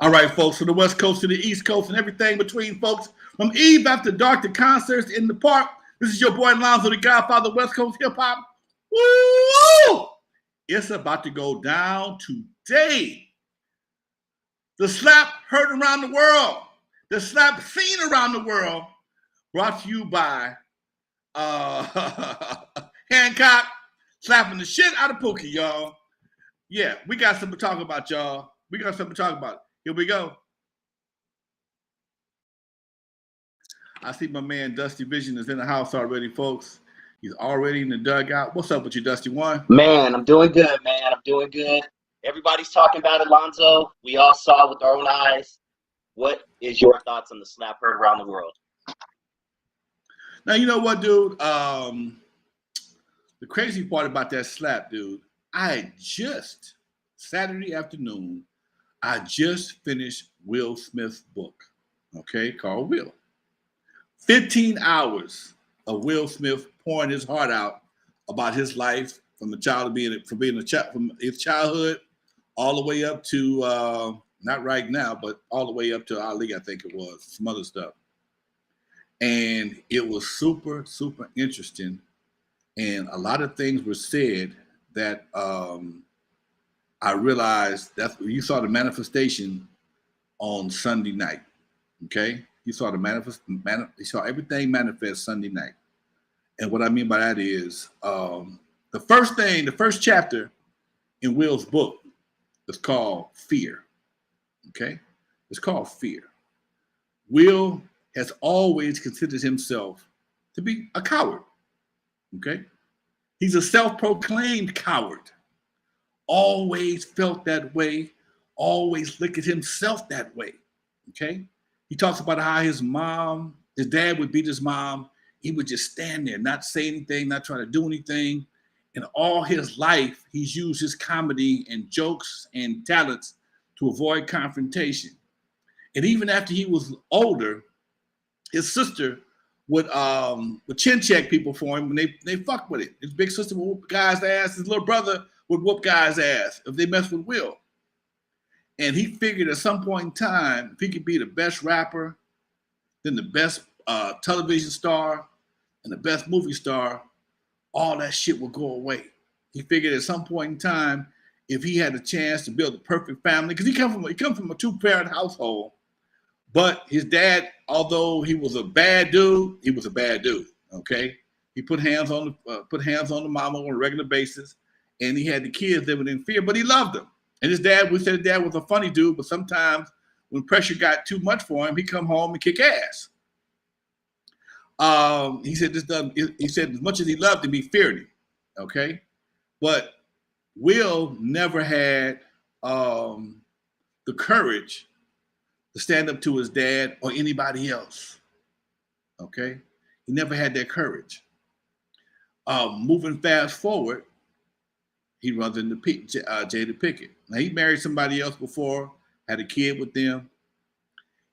All right, folks, from the West Coast to the East Coast and everything between, folks. From Eve after dark to concerts in the park. This is your boy Lonzo, the Godfather of West Coast hip hop. Woo! It's about to go down today. The slap heard around the world. The slap seen around the world. Brought to you by Hancock, slapping the shit out of Pookie, y'all. Yeah, we got something to talk about, y'all. We got something to talk about. Here we go. I see my man Dusty Vision is in the house already, folks. He's already in the dugout. What's up with you, Dusty One? Man, I'm doing good, man. I'm doing good. Everybody's talking about it, Lonzo. We all saw with our own eyes. What is your thoughts on the slap heard around the world? Now, you know what, dude? The crazy part about that slap, dude, Saturday afternoon, I just finished Will Smith's book, okay, called Will. 15 hours of Will Smith pouring his heart out about his life from his childhood all the way up to not right now, but all the way up to Ali, I think it was, some other stuff. And it was super, super interesting. And a lot of things were said that I realized that's you saw the manifestation on Sunday night. Okay, you saw you saw everything manifest Sunday night. And what I mean by that is the first chapter in Will's book is called Fear. Okay, it's called Fear. Will has always considered himself to be a coward. Okay, he's a self-proclaimed coward. Always felt that way, always looked at himself that way, okay? He talks about how his dad would beat his mom. He would just stand there, not say anything, not try to do anything. And all his life, he's used his comedy and jokes and talents to avoid confrontation. And even after he was older, his sister would chin check people for him when they fuck with it. His big sister would whoop guys' ass. His little brother would whoop guys' ass if they mess with Will. And he figured at some point in time, if he could be the best rapper, then the best television star, and the best movie star, all that shit would go away. He figured at some point in time, if he had a chance to build a perfect family, because he come from a two-parent household, but his dad, although he was a bad dude, he was a bad dude. Okay, he put hands on the mama on a regular basis. And he had the kids living in fear, but he loved them. And we said his dad was a funny dude, but sometimes when pressure got too much for him, he'd come home and kick ass. He said as much as he loved him, he feared him. Okay. But Will never had the courage to stand up to his dad or anybody else. Okay. He never had that courage. Moving fast forward, he runs into Jada Pinkett. Now, he married somebody else before, had a kid with them.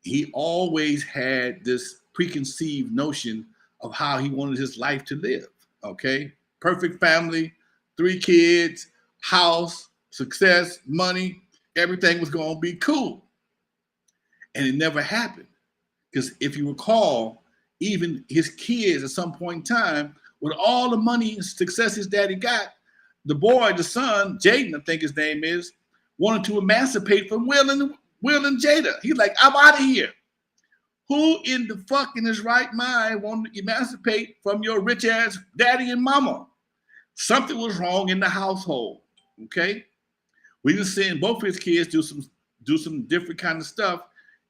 He always had this preconceived notion of how he wanted his life to live, okay? Perfect family, 3 kids, house, success, money, everything was going to be cool. And it never happened. Because if you recall, even his kids at some point in time, with all the money and success his daddy got, the boy, the son, Jaden, I think his name is, wanted to emancipate from Will and Jada. He's like, I'm out of here. Who in the fuck in his right mind wanted to emancipate from your rich ass daddy and mama? Something was wrong in the household. Okay, we just seen both of his kids do some different kind of stuff,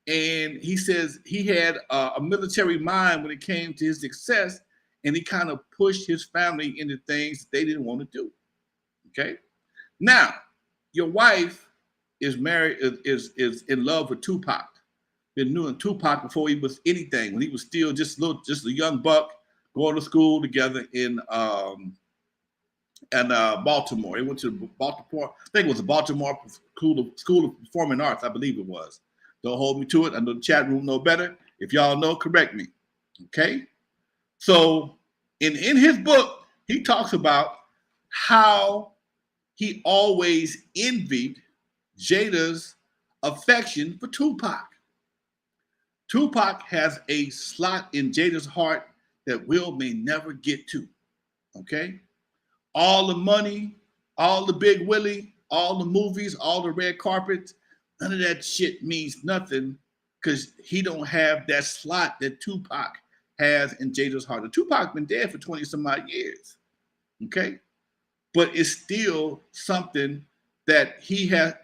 and he says he had a military mind when it came to his success, and he kind of pushed his family into things they didn't want to do. Okay. Now, your wife is married, is in love with Tupac. Been knowing Tupac before he was anything. When he was still just a young buck going to school together in Baltimore. He went to Baltimore. I think it was the Baltimore School of Performing Arts. I believe it was. Don't hold me to it. I know the chat room know better. If y'all know, correct me. Okay. So in his book, he talks about how he always envied Jada's affection for Tupac. Tupac has a slot in Jada's heart that Will may never get to. Okay? All the money, all the Big Willie, all the movies, all the red carpets, none of that shit means nothing because he don't have that slot that Tupac has in Jada's heart. And Tupac's been dead for 20 some odd years. Okay? But it's still something that he has,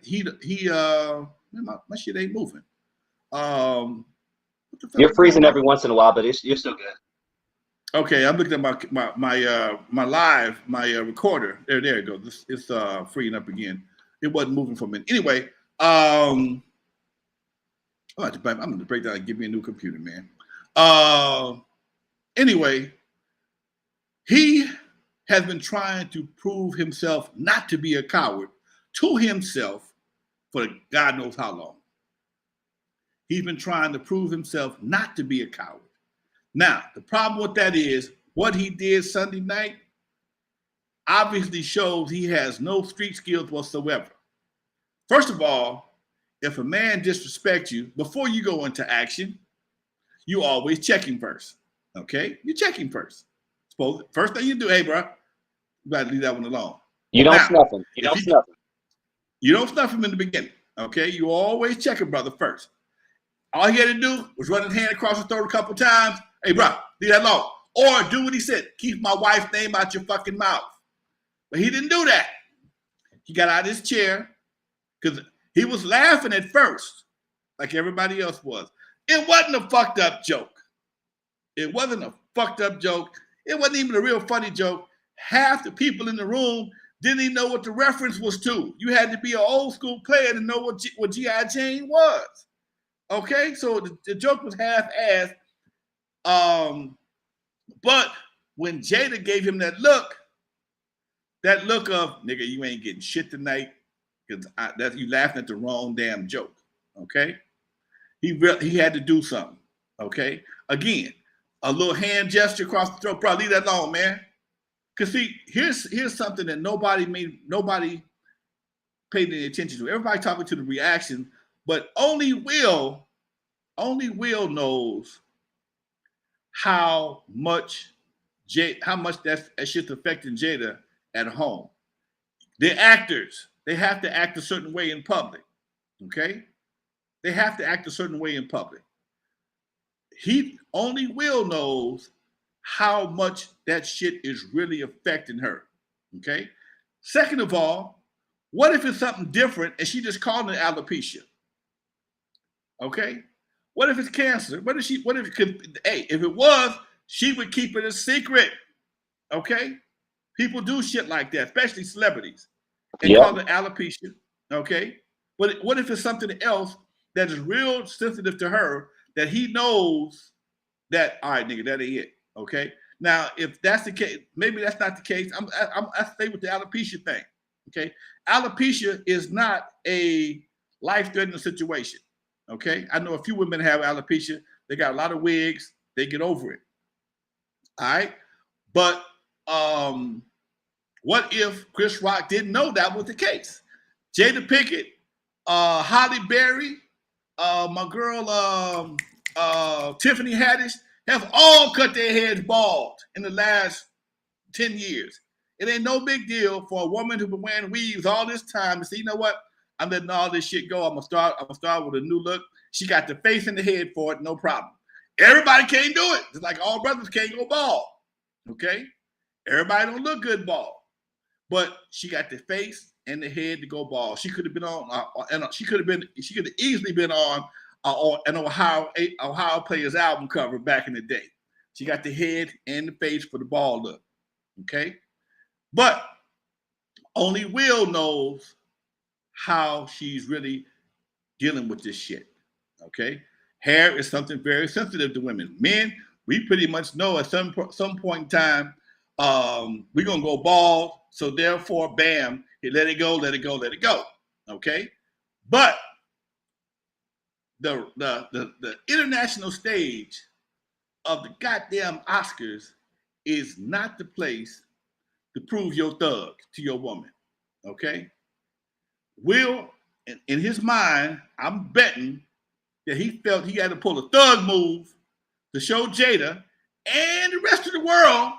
my shit ain't moving. What the fuck You're is going freezing on? every once in a while, but you're still good. Okay, I'm looking at my recorder. There it goes. It's freeing up again. It wasn't moving for a minute. Anyway, I'm gonna break down and give me a new computer, man. Anyway, he has been trying to prove himself not to be a coward to himself for God knows how long. He's been trying to prove himself not to be a coward. Now, the problem with that is what he did Sunday night obviously shows he has no street skills whatsoever. First of all, if a man disrespects you, before you go into action, you always check him first. Okay? You check him first. First thing you do, hey, bro, you got to leave that one alone. You don't snuff him. You don't snuff him. You don't snuff him in the beginning. Okay? You always check a brother first. All he had to do was run his hand across his throat a couple times. Hey, bro, leave that alone. Or do what he said. Keep my wife's name out your fucking mouth. But he didn't do that. He got out of his chair because he was laughing at first, like everybody else was. It wasn't a fucked up joke. It wasn't a fucked up joke. It wasn't even a real funny joke. Half the people in the room didn't even know what the reference was to. You had to be an old school player to know what G.I. Jane was. Okay, so the joke was half-assed. But when Jada gave him that look of, nigga, you ain't getting shit tonight because you laughing at the wrong damn joke. Okay, he had to do something. Okay, again, a little hand gesture across the throat, bro. Leave that alone, man. Cause see, here's something that nobody paid any attention to. Everybody talking to the reaction, but only Will knows how much that shit's affecting Jada at home. They're actors. They have to act a certain way in public. Okay? They have to act a certain way in public. Only Will knows how much that shit is really affecting her. Okay? Second of all, what if it's something different and she just called it alopecia? Okay? What if it's cancer? If it was, she would keep it a secret. Okay? People do shit like that, especially celebrities. And call it alopecia. Okay? But what if it's something else that is real sensitive to her that he knows that, all right, nigga, that ain't it. Okay? Now, if that's the case, maybe that's not the case. I stay with the alopecia thing. Okay? Alopecia is not a life-threatening situation. Okay, I know a few women have alopecia. They got a lot of wigs. They get over it. All right, but what if Chris Rock didn't know that was the case? Jada Pinkett, Halle Berry, my girl Tiffany Haddish have all cut their heads bald in the last 10 years. It ain't no big deal for a woman who's been wearing weaves all this time to say, you know what? I'm letting all this shit go. I'm gonna start with a new look. She got the face and the head for it, no problem. Everybody can't do it. It's like all brothers can't go bald. Okay? Everybody don't look good bald. But she got the face and the head to go bald. She could have been on, she could have easily been on an Ohio Players album cover back in the day. She got the head and the face for the bald look. Okay? But only Will knows how she's really dealing with this shit. Okay? Hair is something very sensitive to women. Men, we pretty much know at some point in time, we're gonna go bald. So therefore, bam, let it go. Okay? But the international stage of the goddamn Oscars is not the place to prove your thug to your woman. Okay? Will in his mind, I'm betting that he felt he had to pull a thug move to show Jada and the rest of the world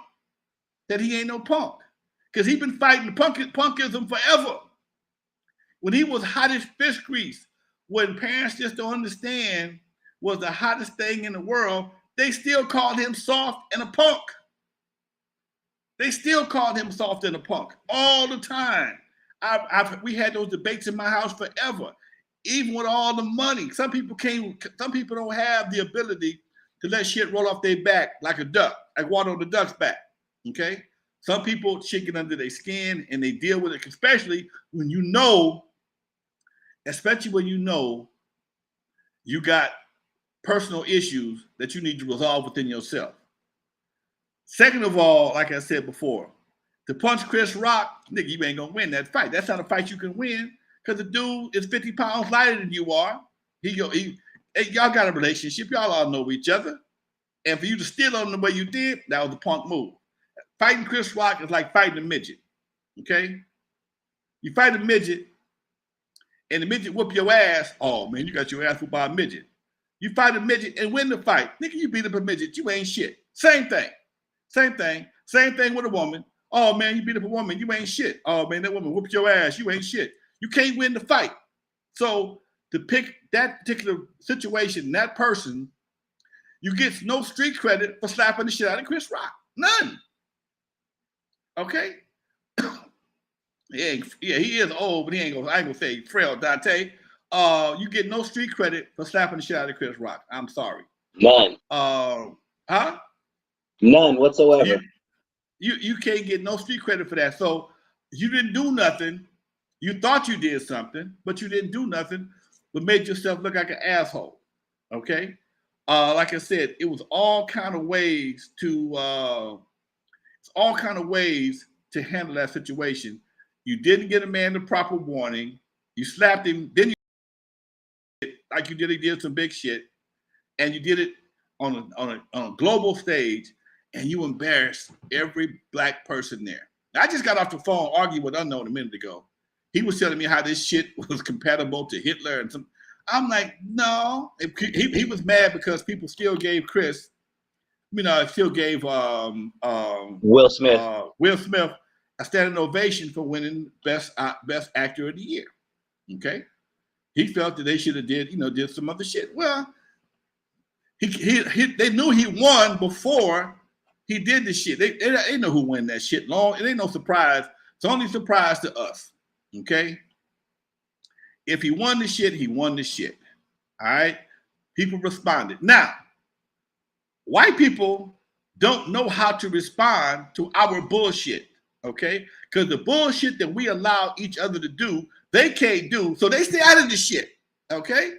that he ain't no punk. Because he's been fighting punkism forever. When he was hot as fish grease, when parents just don't understand was the hottest thing in the world, they still called him soft and a punk. They still called him soft and a punk all the time. We had those debates in my house forever, even with all the money. Some people don't have the ability to let shit roll off their back like a duck, like water on the duck's back. Okay? Some people shit get under their skin and they deal with it, especially when you know you got personal issues that you need to resolve within yourself. Second of all, like I said before, to punch Chris Rock, nigga, you ain't gonna win that fight. That's not a fight you can win because the dude is 50 pounds lighter than you are. Y'all got a relationship. Y'all all know each other. And for you to steal on him the way you did, that was a punk move. Fighting Chris Rock is like fighting a midget. Okay? You fight a midget, and the midget whoop your ass. Oh, man, you got your ass whooped by a midget. You fight a midget and win the fight. Nigga, you beat up a midget. You ain't shit. Same thing. Same thing with a woman. Oh, man, you beat up a woman. You ain't shit. Oh, man, that woman whooped your ass. You ain't shit. You can't win the fight. So to pick that particular situation, that person, you get no street credit for slapping the shit out of Chris Rock. None. Okay? Yeah, he is old, but I ain't gonna say frail, Dante. You get no street credit for slapping the shit out of Chris Rock. I'm sorry. None. Huh? None whatsoever. You can't get no street credit for that. So you didn't do nothing. You thought you did something, but you didn't do nothing, but made yourself look like an asshole. Okay? Like I said, it was all kind of ways to handle that situation. You didn't get a man the proper warning. You slapped him. Then you like you did. He did some big shit, and you did it on a global stage, and you embarrassed every black person there. I just got off the phone arguing with Unknown a minute ago. He was telling me how this shit was compatible to Hitler and some. I'm like, no. He was mad because people still gave Chris, still gave Will Smith a standing ovation for winning best actor of the year. Okay, he felt that they should have did some other shit. Well, they knew he won before he did the shit. They know who won that shit long. It ain't no surprise. It's only surprise to us. Okay, if he won the shit, he won the shit. All right, people responded. Now, white people don't know how to respond to our bullshit. Okay, because the bullshit that we allow each other to do, they can't do, so they stay out of the shit. Okay,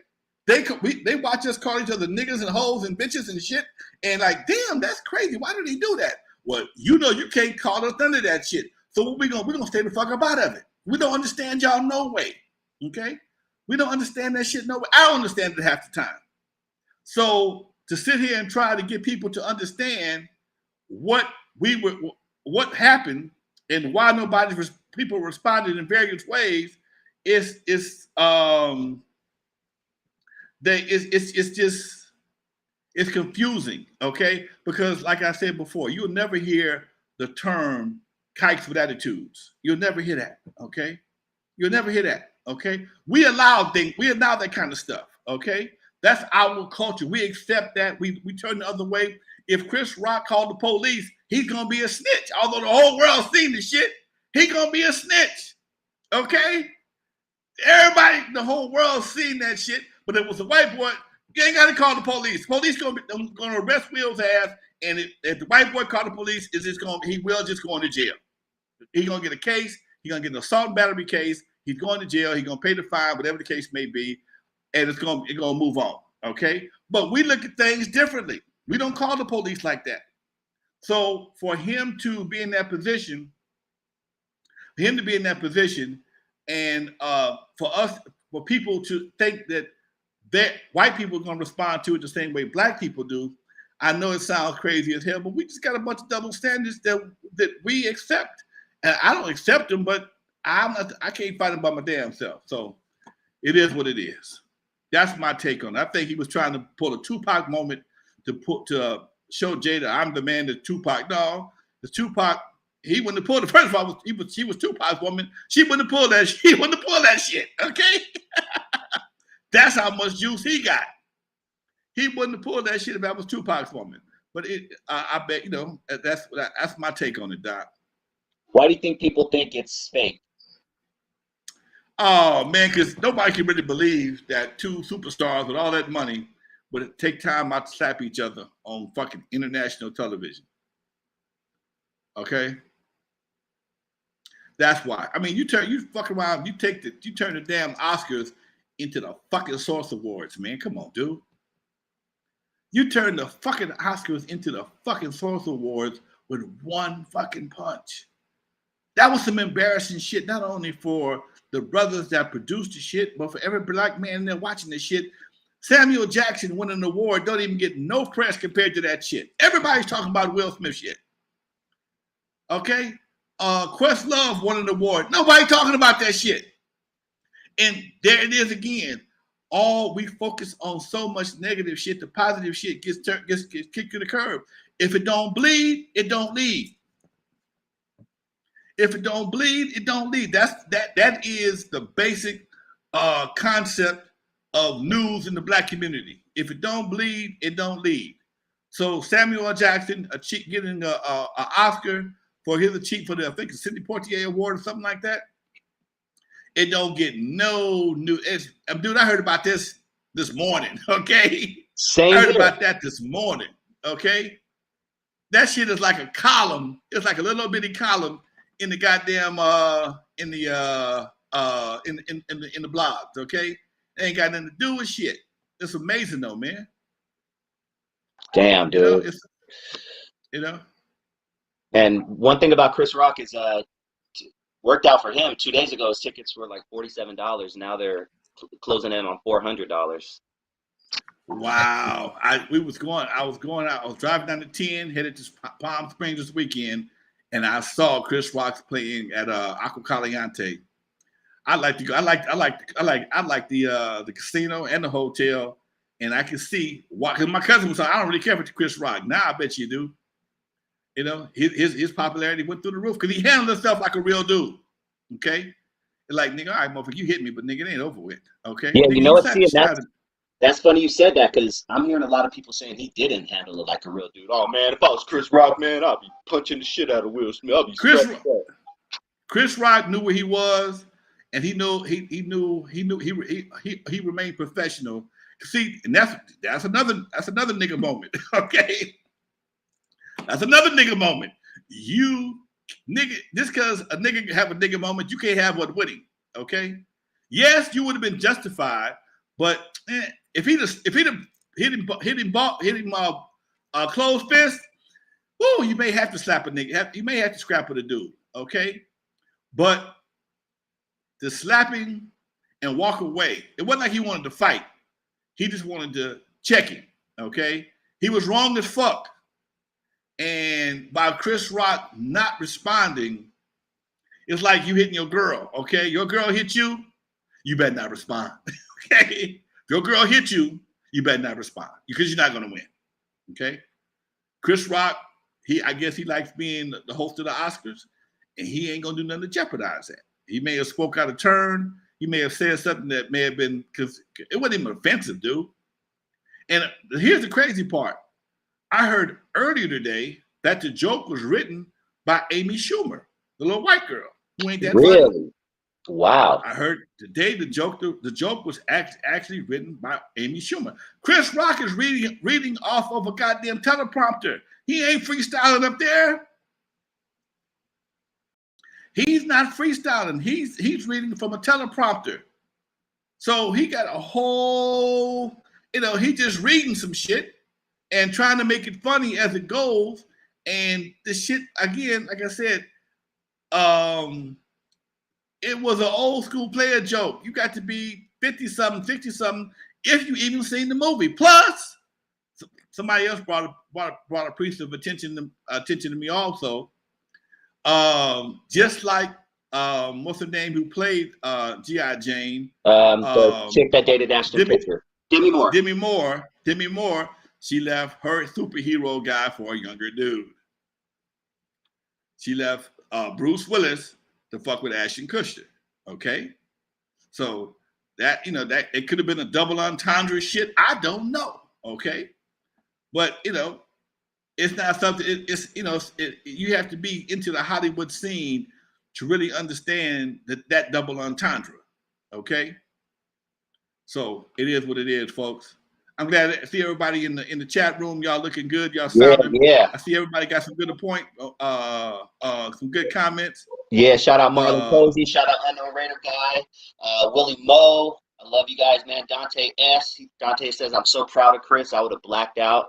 they watch us call each other niggas and hoes and bitches and shit, and like, damn, that's crazy. Why do they do that? Well, you can't call us none of that shit. So what we're gonna stay the fuck up out of it. We don't understand y'all no way. Okay, we don't understand that shit no way. I don't understand it half the time. So to sit here and try to get people to understand what happened and why people responded in various ways it's confusing, okay? Because like I said before, you'll never hear the term kikes with attitudes. You'll never hear that, okay? You'll never hear that, okay? We allow that kind of stuff, okay? That's our culture. We accept that. We turn the other way. If Chris Rock called the police, he's gonna be a snitch. Although the whole world's seen the shit, he's gonna be a snitch. Okay? Everybody, the whole world's seen that shit. But if it was a white boy, you ain't gotta call the police. Police gonna arrest Will's ass, and if the white boy called the police, he will just go into jail. He's gonna get a case. He's gonna get an assault and battery case. He's going to jail. He's gonna pay the fine, whatever the case may be, and it's gonna move on. Okay, but we look at things differently. We don't call the police like that. So for him to be in that position, and for people to think that white people are going to respond to it the same way black people do, I know it sounds crazy as hell, but we just got a bunch of double standards that we accept. And I don't accept them, but I can't fight them by my damn self. So It is what it is. That's my take on it. I think he was trying to pull a Tupac moment to show Jada, I'm the man that Tupac. No, the Tupac, he wouldn't have pulled it. First of all, she was Tupac's woman. She wouldn't have pulled that. She wouldn't have pulled that shit. Okay, that's how much juice he got. He wouldn't have pulled that shit if that was Tupac's woman. But I bet that's my take on it, Doc. Why do you think people think it's fake? Oh man, because nobody can really believe that two superstars with all that money would take time out to slap each other on fucking international television. Okay, that's why. I mean, you fuck around, you turn the damn Oscars into the fucking Source Awards, man. Come on, dude. You turn the fucking Oscars into the fucking Source Awards with one fucking punch. That was some embarrassing shit, not only for the brothers that produced the shit, but for every black man there watching this shit. Samuel Jackson winning an award don't even get no press compared to that shit. Everybody's talking about Will Smith shit. Okay? Questlove won an award. Nobody talking about that shit. And there it is again. All we focus on so much negative shit, the positive shit gets kicked to the curb. If it don't bleed, it don't lead. If it don't bleed, it don't lead. That is the basic concept of news in the black community. If it don't bleed, it don't lead. So Samuel L. Jackson getting an Oscar for his achievement for I think the Sidney Poitier Award or something like that. It don't get no new. Dude, I heard about this morning. Okay, Same I heard here. about that this morning. Okay, that shit is like a column. It's like a little bitty column in the goddamn in the blogs. Okay, it ain't got nothing to do with shit. It's amazing though, man. Damn, dude. You know. And one thing about Chris Rock is worked out for him. 2 days ago, his tickets were like $47. Now they're closing in on $400. Wow. I was driving down the 10, headed to Palm Springs this weekend, and I saw Chris Rock playing at Aqua Caliente. I like the casino and the hotel, and I can see why. Because my cousin was like, I don't really care for Chris Rock. Now I bet you do. You know, his popularity went through the roof because he handled himself like a real dude. Okay, like nigga, all right, motherfucker, you hit me, but nigga, it ain't over with. Okay, yeah, nigga, you know what? See, that's That's funny you said that, because I'm hearing a lot of people saying he didn't handle it like a real dude. Oh man, if I was Chris Rock, man, I'd be punching the shit out of Will Smith. I'd be Chris Rock knew where he was, and he remained professional. See, and that's another nigga moment. Okay, that's another nigga moment. You nigga, just because a nigga have a nigga moment, you can't have one with him. Okay, yes, you would have been justified, but if he'd hit him closed fist, woo, you may have to slap a nigga. You may have to scrap with a dude. Okay, but the slapping and walk away, it wasn't like he wanted to fight. He just wanted to check him. Okay, he was wrong as fuck. And by Chris Rock not responding, it's like you hitting your girl. Okay, your girl hit you, you better not respond. Okay, if your girl hit you, you better not respond because you're not gonna win. Okay, Chris Rock, I guess he likes being the host of the Oscars, and he ain't gonna do nothing to jeopardize that. He may have spoke out of turn. He may have said something that may have been, because it wasn't even offensive, dude. And here's the crazy part. I heard earlier today that the joke was written by Amy Schumer, the little white girl who ain't that really funny. Wow. I heard today the joke was actually written by Amy Schumer. Chris Rock is reading off of a goddamn teleprompter. He ain't freestyling up there. He's not freestyling. He's reading from a teleprompter. So he got a whole, he just reading some shit and trying to make it funny as it goes. And the shit, again, like I said, it was an old school player joke. You got to be 50-something, 60-something if you even seen the movie. Plus, somebody else brought a piece of attention to me also. Just like what's her name who played G.I. Jane? The chick that dated Ashton Demi, Kutcher. Demi Moore. Demi Moore. She left her superhero guy for a younger dude. She left Bruce Willis to fuck with Ashton Kutcher. Okay, so that that it could have been a double entendre shit. I don't know. Okay, but it's not something. It's you have to be into the Hollywood scene to really understand that double entendre. Okay, so it is what it is, folks. I'm glad to see everybody in the chat room. Y'all looking good. Y'all sounding. Yeah. I see everybody got some good some good comments. Yeah. Shout out Marlon Posey. Shout out Unknown Raider guy. Willie Moe. I love you guys, man. Dante S. Dante says, "I'm so proud of Chris. I would have blacked out.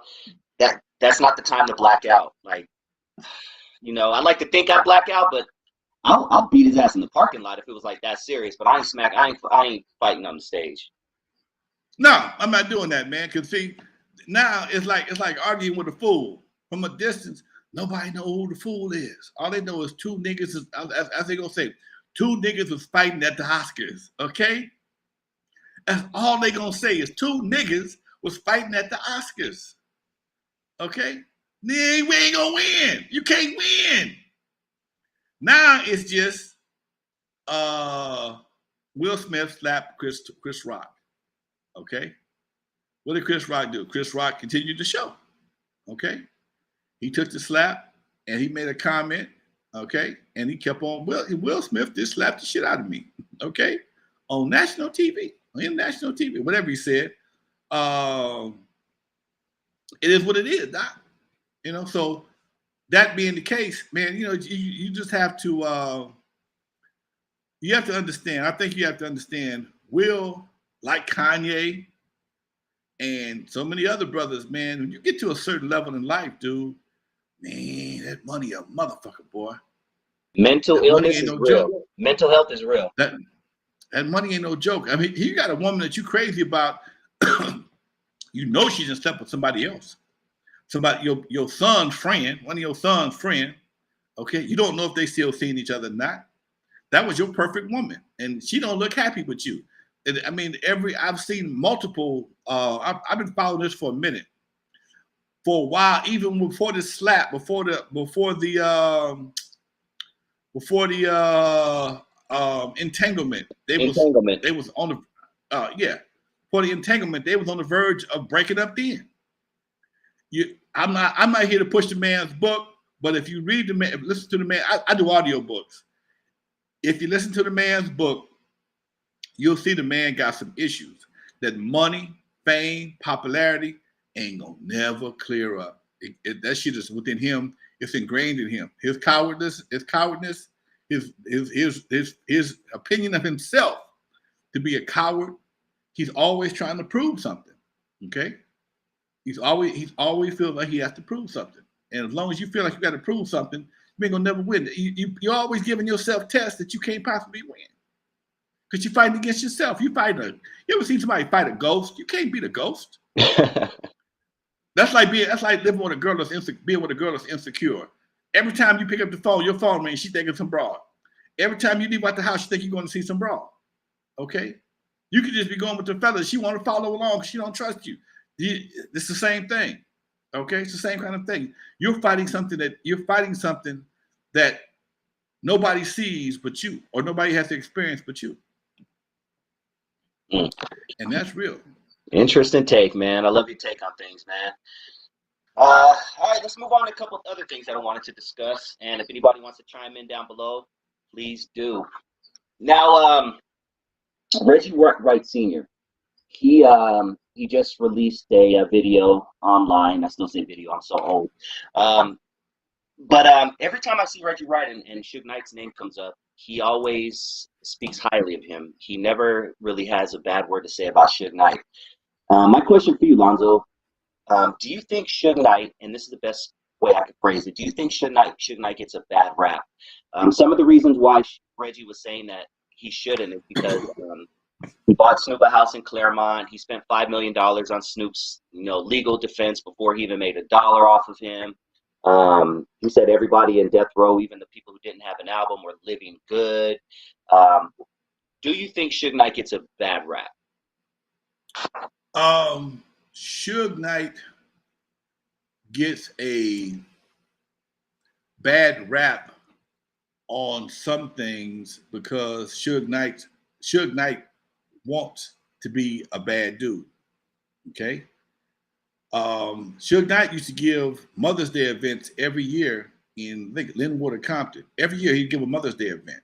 That's not the time to black out. Like, I like to think I black out, but I'll beat his ass in the parking lot if it was like that serious. But I ain't fighting on the stage." No, I'm not doing that, man. Cause see, now it's like arguing with a fool from a distance. Nobody know who the fool is. All they know is two niggas, as they gonna say, two niggas was fighting at the Oscars. Okay, that's all they gonna say is two niggas was fighting at the Oscars. Okay, we ain't gonna win. You can't win. Now it's just Will Smith slapped Chris Rock. Okay, what did Chris Rock do? Chris Rock continued the show. Okay, he took the slap and he made a comment. Okay, and he kept on. Will Smith just slapped the shit out of me. Okay, on national TV, whatever he said. It is what it is, Doc. So that being the case, man, you just have to. You have to understand. I think you have to understand. Will, like Kanye and so many other brothers, man, when you get to a certain level in life, dude, man, that money a motherfucker, boy. Mental illness is real. Joke. Mental health is real. That money ain't no joke. I mean, you got a woman that you crazy about, she's in step with somebody else. Somebody, your son's friend, one of your son's friend, okay? You don't know if they still seeing each other or not. That was your perfect woman, and she don't look happy with you. I mean, I've seen multiple. I've been following this for a minute, for a while, even before the slap, before the entanglement. They was on the for the entanglement. They was on the verge of breaking up. Then I'm not here to push the man's book, but if you read the man, listen to the man. I do audio books. If you listen to the man's book, you'll see the man got some issues that money, fame, popularity ain't gonna never clear up. That shit is within him. It's ingrained in him. His cowardness, his opinion of himself to be a coward. He's always trying to prove something. Okay, he's always feels like he has to prove something. And as long as you feel like you got to prove something, you ain't gonna never win. You're always giving yourself tests that you can't possibly win. Because you're fighting against yourself. You ever seen somebody fight a ghost? You can't beat a ghost. That's like living with a girl being with a girl that's insecure. Every time you pick up the phone, your phone rings, she thinking some broad. Every time you leave out the house, you think you're going to see some broad. Okay? You could just be going with the fellas. She want to follow along because she don't trust you. It's the same thing. Okay? It's the same kind of thing. You're fighting something that nobody sees but you, or nobody has to experience but you. And that's real. Interesting take, man. I love your take on things, man. All right, let's move on to a couple of other things that I wanted to discuss. And if anybody wants to chime in down below, please do. Now, Reggie Wright Sr., he just released a video online. I still say video. I'm so old. But every time I see Reggie Wright and Suge Knight's name comes up, he always speaks highly of him. He never really has a bad word to say about Suge Knight. My question for you, Lonzo, do you think Suge Knight, and this is the best way I could phrase it, do you think Suge Knight gets a bad rap? Some of the reasons why Reggie was saying that he shouldn't is because he bought Snoop a house in Claremont. He spent $5 million on Snoop's legal defense before he even made $1 off of him. He said everybody in death row, even the people who didn't have an album, were living good. Do you think Suge Knight gets a bad rap? Suge Knight gets a bad rap on some things because Suge Knight wants to be a bad dude. Okay. Suge Knight used to give Mother's Day events every year in Linwater, Compton. Every year he'd give a Mother's Day event.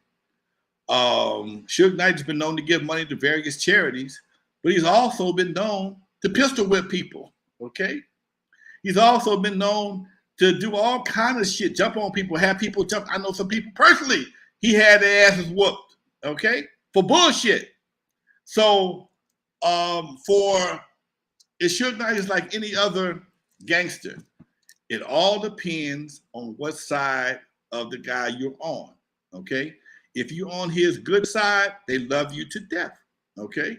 Suge Knight's been known to give money to various charities, but he's also been known to pistol whip people. Okay. He's also been known to do all kind of shit, jump on people, have people jump. I know some people personally, he had their asses whooped, okay, for bullshit. So Suge Knight is like any other gangster. It all depends on what side of the guy you're on, okay? If you're on his good side, they love you to death, okay?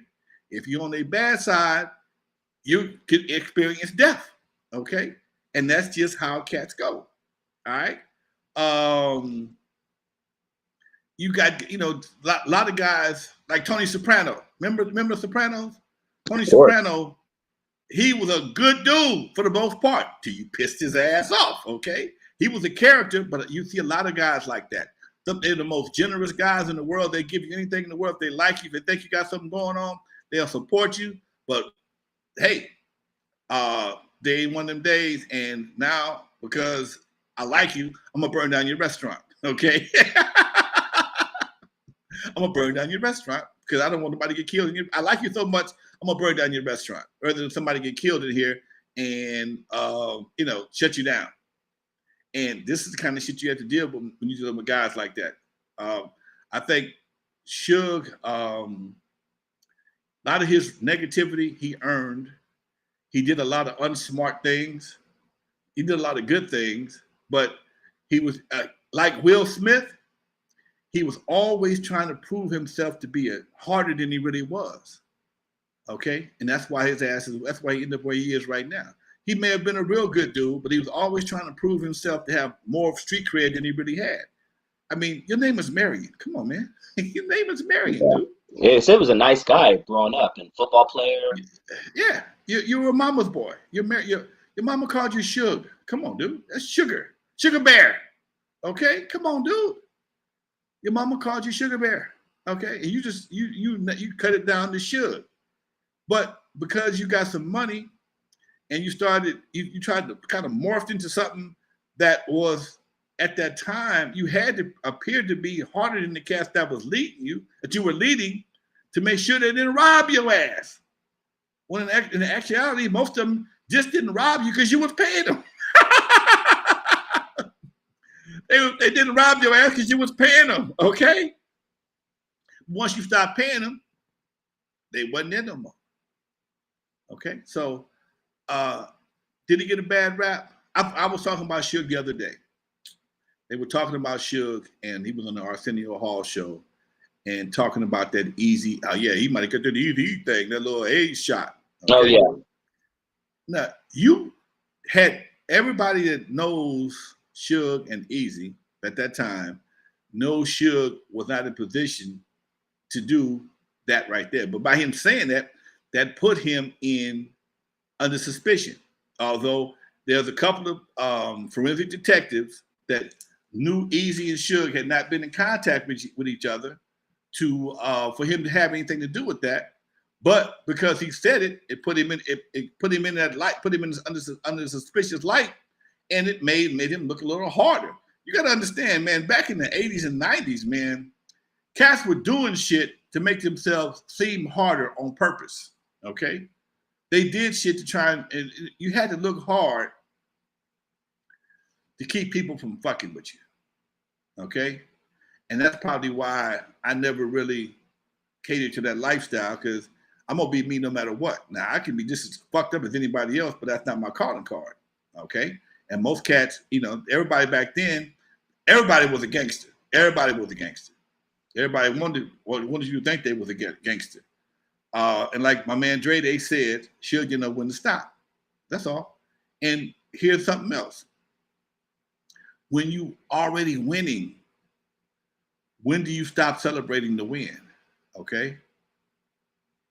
If you're on their bad side, you could experience death, okay? And that's just how cats go, all right? You got, a lot of guys like Tony Soprano. Remember Sopranos? Tony Soprano, he was a good dude for the most part till you pissed his ass off, okay? He was a character, but you see a lot of guys like that. They're the most generous guys in the world. They give you anything in the world. If they like you, if they think you got something going on, they'll support you. But hey, they ain't one of them days, and now because I like you, I'm gonna burn down your restaurant, okay? I'm gonna burn down your restaurant because I don't want nobody to get killed. I like you so much, I'm gonna burn down your restaurant rather than somebody get killed in here and shut you down. And this is the kind of shit you have to deal with when you deal with guys like that. I think Suge, a lot of his negativity he earned. He did a lot of unsmart things. He did a lot of good things, but he was like Will Smith. He was always trying to prove himself to be harder than he really was. Okay, and that's why that's why he ended up where he is right now. He may have been a real good dude, but he was always trying to prove himself to have more street cred than he really had. I mean, your name is Marion. Come on, man. Your name is Marion, dude. Yeah, he was a nice guy growing up and football player. Yeah, you were a mama's boy. Your mama called you Suge. Come on, dude. That's Sugar Bear. Okay, come on, dude. Your mama called you Sugar Bear. Okay, and you just you cut it down to Suge. But because you got some money and you tried to kind of morph into something that was at that time, you had to appear to be harder than the cats that was leading you, that you were leading, to make sure they didn't rob your ass. When in actuality, most of them just didn't rob you because you was paying them. They didn't rob your ass because you was paying them, okay? Once you stop paying them, they wasn't there no more. Okay, so did he get a bad rap? I was talking about Suge the other day. They were talking about Suge, and he was on the Arsenio Hall show and talking about that easy. He might have got that easy thing, that little AIDS shot. Okay? Oh yeah. Now you had everybody that knows Suge and Easy at that time knows Suge was not in position to do that right there. But by him saying that, that put him under suspicion. Although there's a couple of forensic detectives that knew Easy and Suge had not been in contact with each other for him to have anything to do with that. But because he said it, it put him in that light, put him under suspicious light, and it made him look a little harder. You got to understand, man, back in the 80s and 90s, man, cats were doing shit to make themselves seem harder on purpose, okay? They did shit to try and you had to look hard to keep people from fucking with you, okay? And that's probably why I never really catered to that lifestyle, because I'm gonna be me no matter what. Now I can be just as fucked up as anybody else, but that's not my calling card, okay? And most cats, everybody back then, everybody was a gangster. Everybody was a gangster. Everybody wanted you to think they was a gangster. And like my man Dre, they said, Suge, when to stop. That's all. And here's something else. when you already winning, when do you stop celebrating the win? Okay.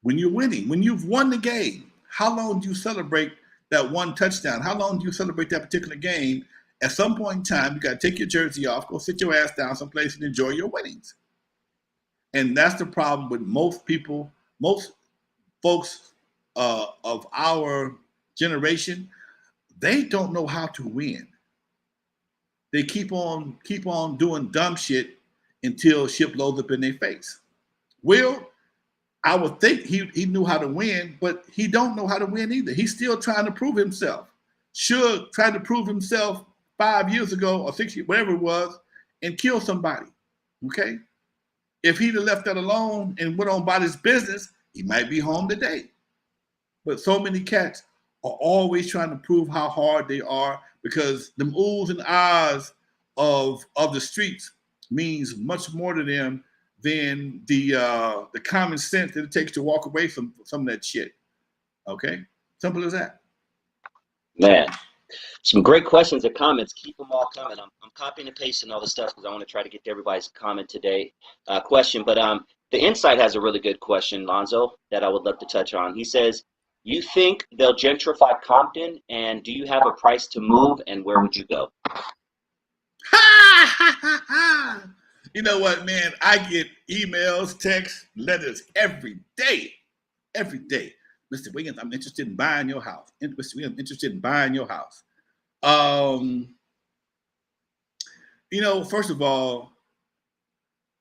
When you're winning, when you've won the game, how long do you celebrate that one touchdown? How long do you celebrate that particular game? At some point in time, you got to take your jersey off, go sit your ass down someplace and enjoy your winnings. And that's the problem with most people, most folks of our generation. They don't know how to win. They keep on doing dumb shit until shit blows up in their face. Will, I would think he knew how to win, but he don't know how to win either. He's still trying to prove himself. Suge tried to prove himself 5 years ago or 6 years, whatever it was, and kill somebody. Okay? If he'd have left that alone and went on about his business, he might be home today. But so many cats are always trying to prove how hard they are, because them oohs and ahs of the streets means much more to them than the common sense that it takes to walk away from some of that shit. Okay? Simple as that. Man, some great questions and comments. Keep them all coming. I'm copying and pasting all the stuff because I want to try to get to everybody's comment today, question. But the Insight has a really good question, Lonzo, that I would love to touch on. He says, you think they'll gentrify Compton, and do you have a price to move, and where would you go? You know what, man? I get emails, texts, letters every day. Every day. Mr. Williams, I'm interested in buying your house. Mr. Williams, interested in buying your house. You know, first of all,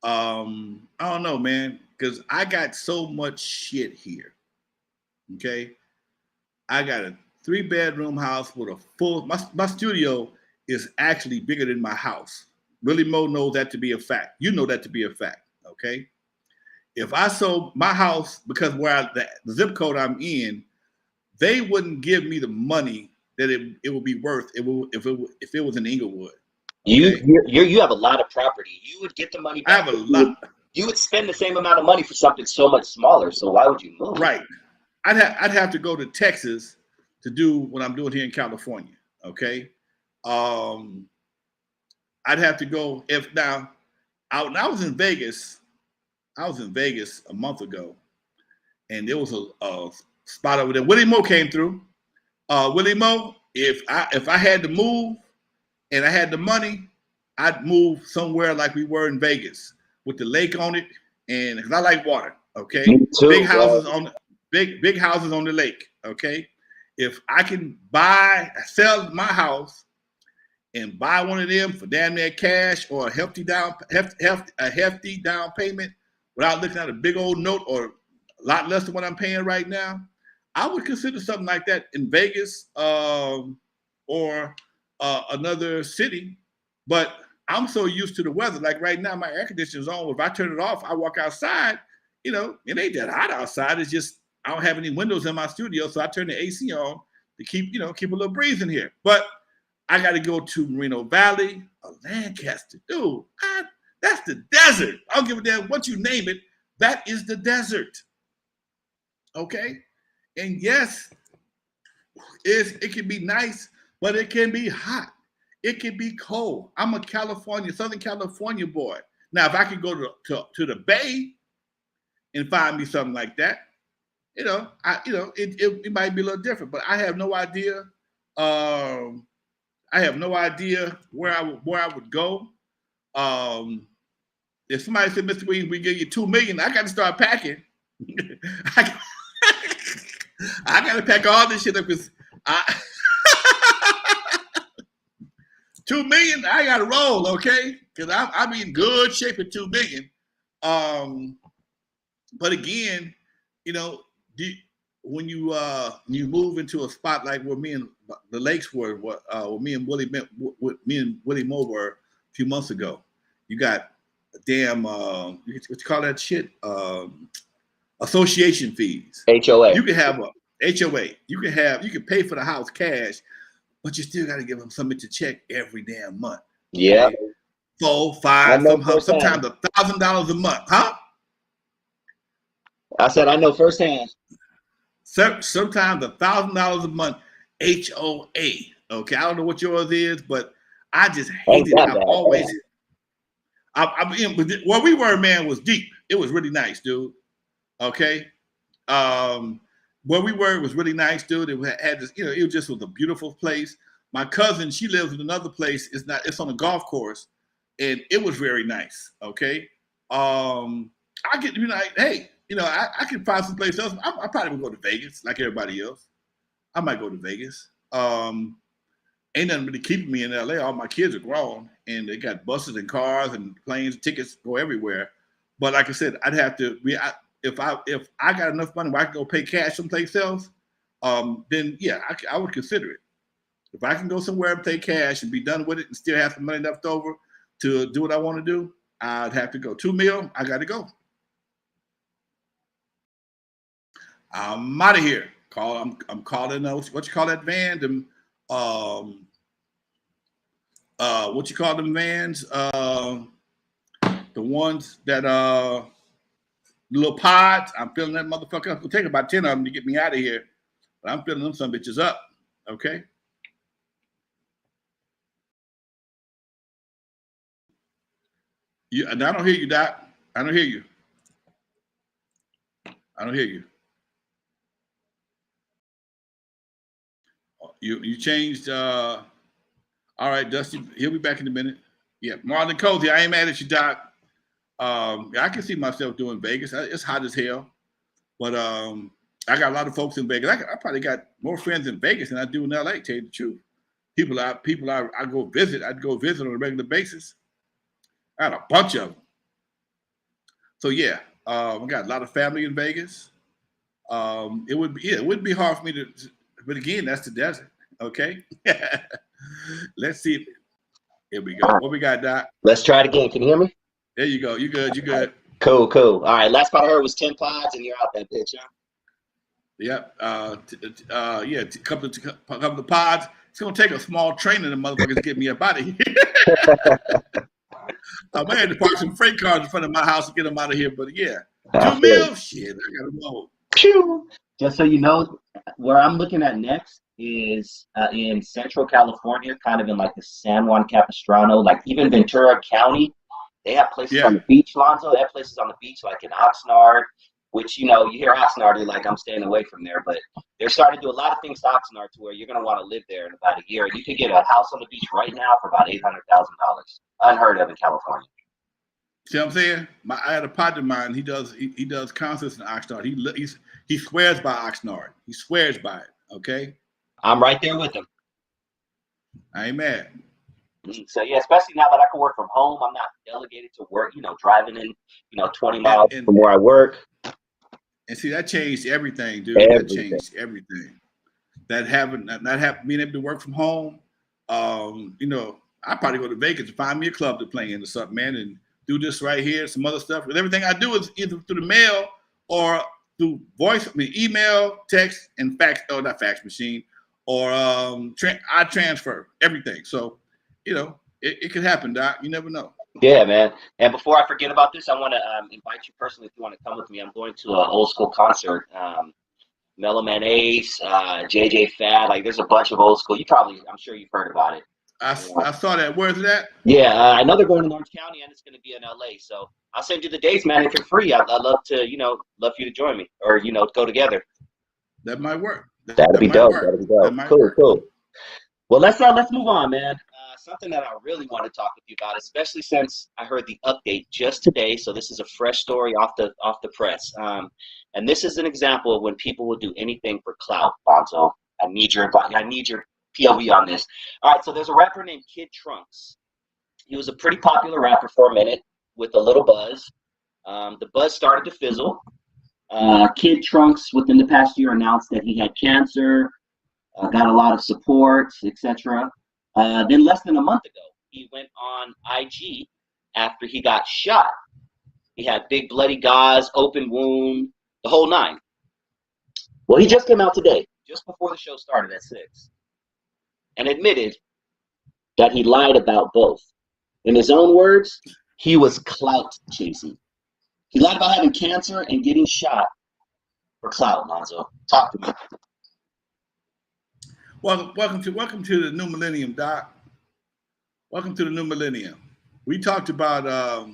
I don't know, man, because I got so much shit here. Okay, I got a 3-bedroom house with a full. My studio is actually bigger than my house. Willie Mo knows that to be a fact. You know that to be a fact. Okay, if I sold my house, because the zip code I'm in, they wouldn't give me the money that it would be worth if it was in Inglewood. Okay? You have a lot of property. You would get the money back. I have a lot. You would spend the same amount of money for something so much smaller. So why would you move? Right. I'd have to go to Texas to do what I'm doing here in California. Okay. I'd have to go I was in Vegas. I was in Vegas a month ago, and there was a spot over there. Willie Mo came through. Willie Mo, if I had to move and I had the money, I'd move somewhere like we were in Vegas with the lake on it, and because I like water. Okay. Me too, big houses on big houses on the lake. Okay. If I can sell my house and buy one of them for damn near cash or a hefty down payment without looking at a big old note or a lot less than what I'm paying right now, I would consider something like that in Vegas or another city. But I'm so used to the weather. Like right now, my air conditioner's on. If I turn it off, I walk outside. You know, it ain't that hot outside. It's just I don't have any windows in my studio, so I turn the AC on to keep a little breeze in here. But I got to go to Moreno Valley or Lancaster. Dude, that's the desert. I don't give a damn what you name it. That is the desert. Okay? And yes, it can be nice, but it can be hot. It can be cold. I'm a Southern California boy. Now, if I could go to the Bay and find me something like that, it might be a little different. But I have no idea. I have no idea where I would go. If somebody said, Mr. Williams, we give you $2 million, I got to start packing. I got to pack all this shit up. $2 million, I got to roll, okay? Because I'm in good shape at $2 million. But again, when you move into a spot like where me and the Lakes were, where me and Willie Mo were a few months ago, you got a damn what you call that shit? Association fees. HOA. You can have a HOA. You can pay for the house cash, but you still got to give them something to check every damn month. Yeah. Okay? 4, 5, sometimes $1,000 a month, huh? I said I know firsthand. Sometimes $1,000 a month, HOA. Okay, I don't know what yours is, but I just Ain't hated it. that I've bad. always, where we were, man, was deep. It was really nice, dude. Okay. Where we were was really nice, dude. It had this, you know, it just was a beautiful place. My cousin, she lives in another place. It's on a golf course, and it was very nice. Okay. I get, you know, hey, you know, I can find some place else. I probably would go to Vegas like everybody else. I might go to Vegas. Ain't nothing really keeping me in LA. All my kids are grown and they got buses and cars and planes, tickets go everywhere. But like I said, I'd have to be, if I got enough money where I can go pay cash someplace else, then yeah, I would consider it. If I can go somewhere and pay cash and be done with it and still have some money left over to do what I want to do, I'd have to go. 2 mil, I got to go. I'm out of here. I'm calling what you call that van? Them what you call them vans? The ones that little pods. I'm filling that motherfucker up. It'll take about 10 of them to get me out of here. But I'm filling them some bitches up. Okay. And I don't hear you, Doc. I don't hear you. I don't hear you. You changed all right, Dusty. He'll be back in a minute. Yeah, Marlon Cozy. I ain't mad at you, Doc. Yeah, I can see myself doing Vegas. It's hot as hell, but I got a lot of folks in Vegas. I probably got more friends in Vegas than I do in LA. Tell you the truth, people I go visit. I'd go visit on a regular basis. I had a bunch of them. So yeah, I got a lot of family in Vegas. It wouldn't be hard for me to, but again, that's the desert. Okay, let's see. Here we go. What we got, Doc? Let's try it again. Can you hear me? There you go. You good? You good? Cool, cool. All right. Last part I heard was 10 pods, and you're out that bitch, huh? Yep. Yeah. A couple of pods. It's gonna take a small train of the motherfuckers to get me up out of here. I had to park some freight cars in front of my house to get them out of here. But yeah, 2 mil. Shit, I gotta go. Pew. Just so you know, where I'm looking at next is in Central California, kind of in like the San Juan Capistrano, like even Ventura County. They have places on the beach, Lonzo. They have places on the beach like in Oxnard, which, you know, you hear Oxnard, you're like, I'm staying away from there. But they're starting to do a lot of things to Oxnard to where you're going to want to live there in about a year. You could get a house on the beach right now for about $800,000. Unheard of in California. See what I'm saying? I had a partner of mine. He does concerts in Oxnard. He swears by Oxnard. He swears by it. Okay. I'm right there with him. I ain't mad. So yeah, especially now that I can work from home, I'm not delegated to work. You know, driving in, 20 miles from where I work. And see, that changed everything, dude. That changed everything. Not being able to work from home. I probably go to Vegas to find me a club to play in or something, man, and do this right here, some other stuff. But everything I do is either through the mail or through email, text, and fax. Oh, not fax machine, or I transfer everything. So, it could happen, Doc. You never know. Yeah, man. And before I forget about this, I want to invite you personally if you want to come with me. I'm going to an old school concert. Mellow Man Ace, JJ Fad. Like, there's a bunch of old school. I'm sure you've heard about it. I saw that. Where's that? Yeah, I know they're going to Orange County, and it's going to be in LA. So I'll send you the dates, man. If you're free, I'd love to, love for you to join me or, go together. That might work. That'd be dope. Cool. Well, let's move on, man. Something that I really want to talk with you about, especially since I heard the update just today. So this is a fresh story off the press. And this is an example of when people will do anything for clout, Lonzo. I need your POV on this. All right, so there's a rapper named Kid Trunks. He was a pretty popular rapper for a minute with a little buzz. The buzz started to fizzle. Kid Trunks, within the past year, announced that he had cancer, got a lot of support, etc. Then less than a month ago, he went on IG after he got shot. He had big bloody gauze, open wound, the whole nine. Well, he just came out today, just before the show started at 6, and admitted that he lied about both. In his own words, he was clout chasing. He lied about having cancer and getting shot for clout, Lonzo. Talk to me. Welcome to the new millennium, Doc. Welcome to the new millennium. We talked about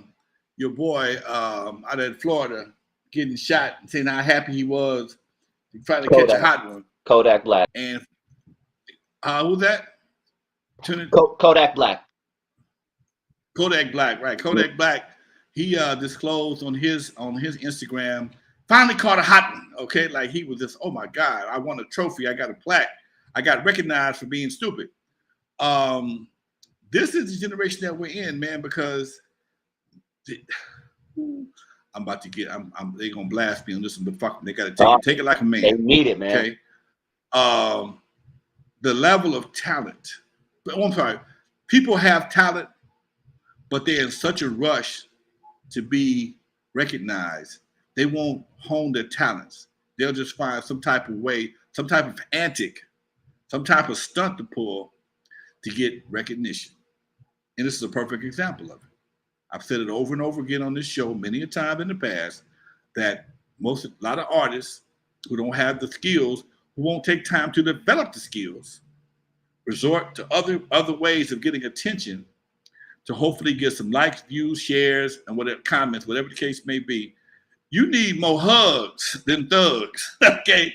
your boy out in Florida getting shot and saying how happy he was to try to catch a Kodak. hot one. Kodak Black. And who's that? Kodak Black. Kodak Black, right? Kodak Black. He disclosed on his Instagram, finally caught a hot one. Okay, like he was just, oh my God, I won a trophy, I got a plaque, I got recognized for being stupid. This is the generation that we're in, man, because I'm about to get, they're gonna blast me on this one, but fuck, they gotta take it like a man. They need it, man. Okay. The level of talent. But I'm sorry, people have talent, but they're in such a rush to be recognized. They won't hone their talents. They'll just find some type of way, some type of antic, some type of stunt to pull to get recognition. And this is a perfect example of it. I've said it over and over again on this show many a time in the past that a lot of artists who don't have the skills, who won't take time to develop the skills, resort to other ways of getting attention to hopefully get some likes, views, shares, and whatever comments, whatever the case may be. You need more hugs than thugs. Okay,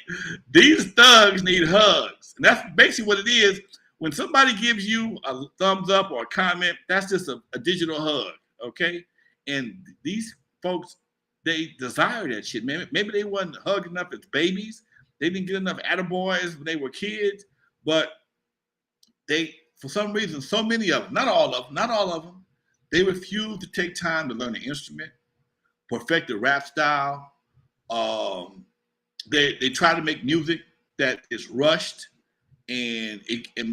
these thugs need hugs, and that's basically what it is. When somebody gives you a thumbs up or a comment, that's just a digital hug. Okay, and these folks, they desire that shit, man. Maybe they wasn't hugged enough as babies. They didn't get enough attaboys when they were kids, but they, for some reason, so many of them, not all of them, they refuse to take time to learn an instrument, perfect the rap style. They try to make music that is rushed, and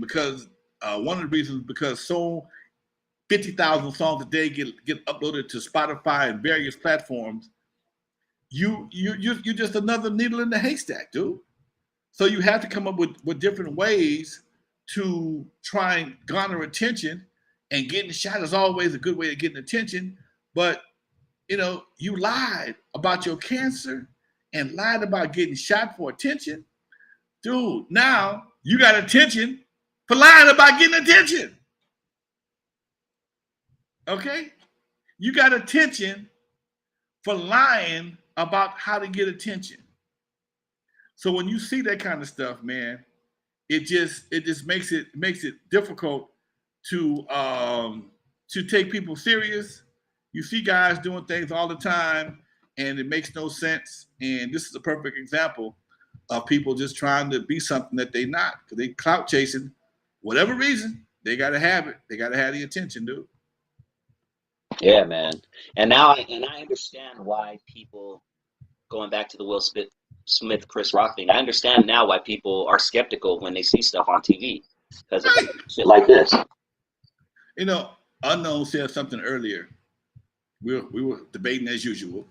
because one of the reasons because so 50,000 songs a day get uploaded to Spotify and various platforms, you're just another needle in the haystack, dude. So you have to come up with different ways to try and garner attention, and getting shot is always a good way of getting attention. But you lied about your cancer and lied about getting shot for attention. Dude, now you got attention for lying about getting attention. Okay? You got attention for lying about how to get attention. So when you see that kind of stuff, man, it just makes it difficult to take people serious. You see guys doing things all the time, and it makes no sense. And this is a perfect example of people just trying to be something that they're not, because they clout chasing, whatever reason. They gotta have it. They gotta have the attention, dude. Yeah, man. And now I understand why people, going back to the Will Smith Chris Rock thing, I understand now why people are skeptical when they see stuff on TV because of shit like this. Unknown said something earlier. We were debating as usual.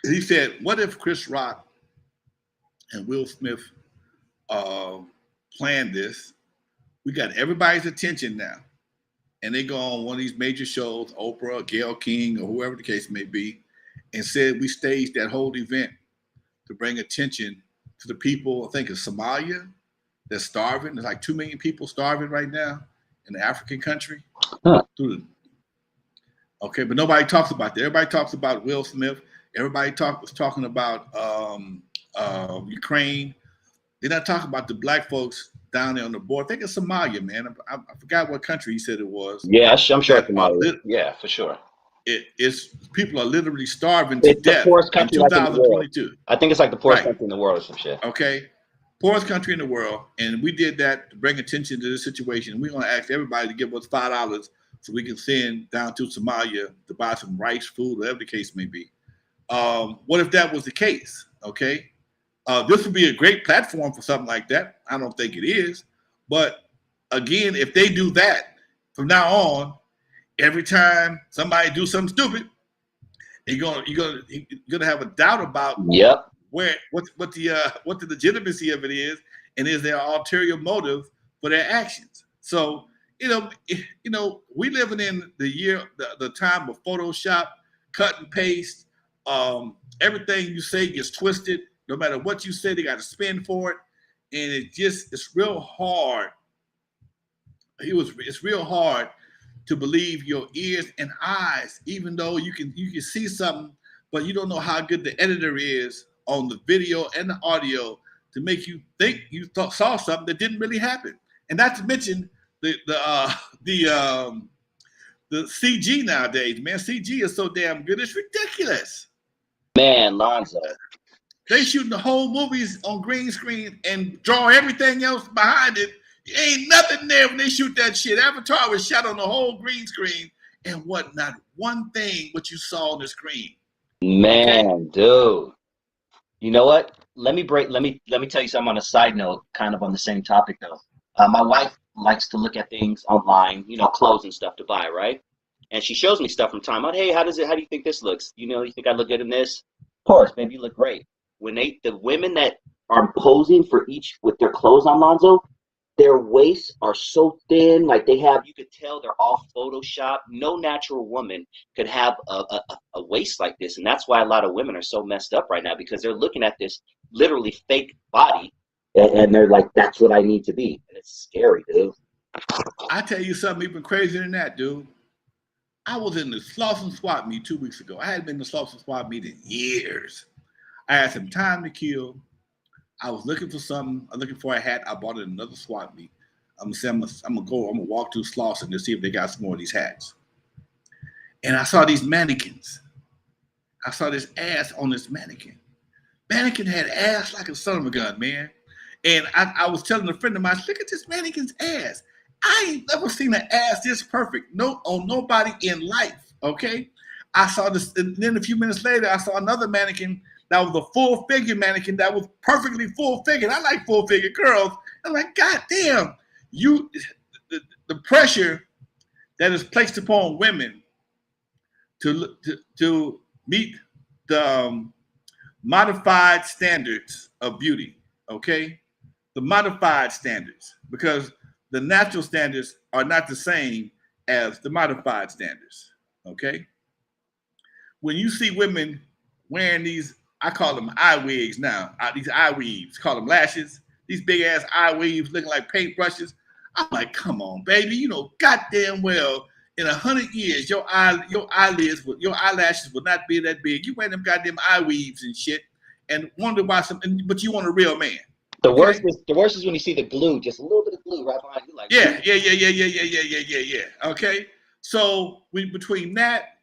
He said, "What if Chris Rock and Will Smith planned this? We got everybody's attention now, and they go on one of these major shows, Oprah, Gayle King, or whoever the case may be, and said we staged that whole event to bring attention to the people. I think it's Somalia. They're starving. There's like 2 million people starving right now in the African country." Huh. Okay, but nobody talks about that. Everybody talks about Will Smith. Everybody was talking about Ukraine. They're not talking about the black folks down there on the border. I think it's Somalia, man. I forgot what country he said it was. Yeah, I'm sure it's Somalia. Yeah, for sure. It's people are literally starving to death in 2022. I think it's like the poorest country in the world or some shit. Okay, poorest country in the world, and we did that to bring attention to this situation. We're going to ask everybody to give us $5 so we can send down to Somalia to buy some rice, food, whatever the case may be. What if that was the case? Okay, this would be a great platform for something like that. I don't think it is, but again, if they do that from now on, every time somebody do something stupid, you're gonna have a doubt about what the legitimacy of it is, and is there an ulterior motive for their actions? So we living in the time of Photoshop, cut and paste. Everything you say gets twisted. No matter what you say, they got to spin for it, and it's real hard It's real hard to believe your ears and eyes, even though you can see something, but you don't know how good the editor is on the video and the audio to make you think you saw something that didn't really happen. And not to mention the the CG nowadays, man. CG is so damn good, it's ridiculous. Man, Lonzo. They shooting the whole movies on green screen and draw everything else behind it. Ain't nothing there when they shoot that shit. Avatar was shot on the whole green screen, and what? Not one thing what you saw on the screen. Man, Okay? dude. You know what? Let me tell you something on a side note, kind of on the same topic though. My wife likes to look at things online, clothes and stuff to buy, right? And she shows me stuff from time on. Hey, how do you think this looks? You think I look good in this? Of course, baby, you look great. When the women that are posing for each with their clothes on, Lonzo, their waists are so thin, like you could tell they're all Photoshop. No natural woman could have a waist like this. And that's why a lot of women are so messed up right now, because they're looking at this literally fake body and they're like, that's what I need to be. And it's scary, dude. I tell you something even crazier than that, dude. I was in the Slauson swap meet 2 weeks ago. I hadn't been to Slauson swap meet in years. I had some time to kill. I was looking for something. I'm looking for a hat. I bought it in another swap meet. I'm gonna walk to Slauson to see if they got some more of these hats. And I saw these mannequins. I saw this ass on this mannequin. Mannequin had ass like a son of a gun, man. And I was telling a friend of mine, look at this mannequin's ass. I ain't never seen an ass this perfect on nobody in life, okay? I saw this, and then a few minutes later, I saw another mannequin that was a full figure mannequin that was perfectly full figured. I like full figure girls. I'm like, God damn, the pressure that is placed upon women to meet the modified standards of beauty, okay? The modified standards, because the natural standards are not the same as the modified standards, okay? When you see women wearing these, I call them eye wigs now, these eye weaves, call them lashes, these big ass eye weaves looking like paintbrushes. I'm like, come on, baby, you know goddamn well in 100 years your eyelashes will not be that big. You wear them goddamn eye weaves and shit, and wonder why but you want a real man. The worst is when you see the glue, just a little bit of glue right behind you, like Yeah. Okay, so between that,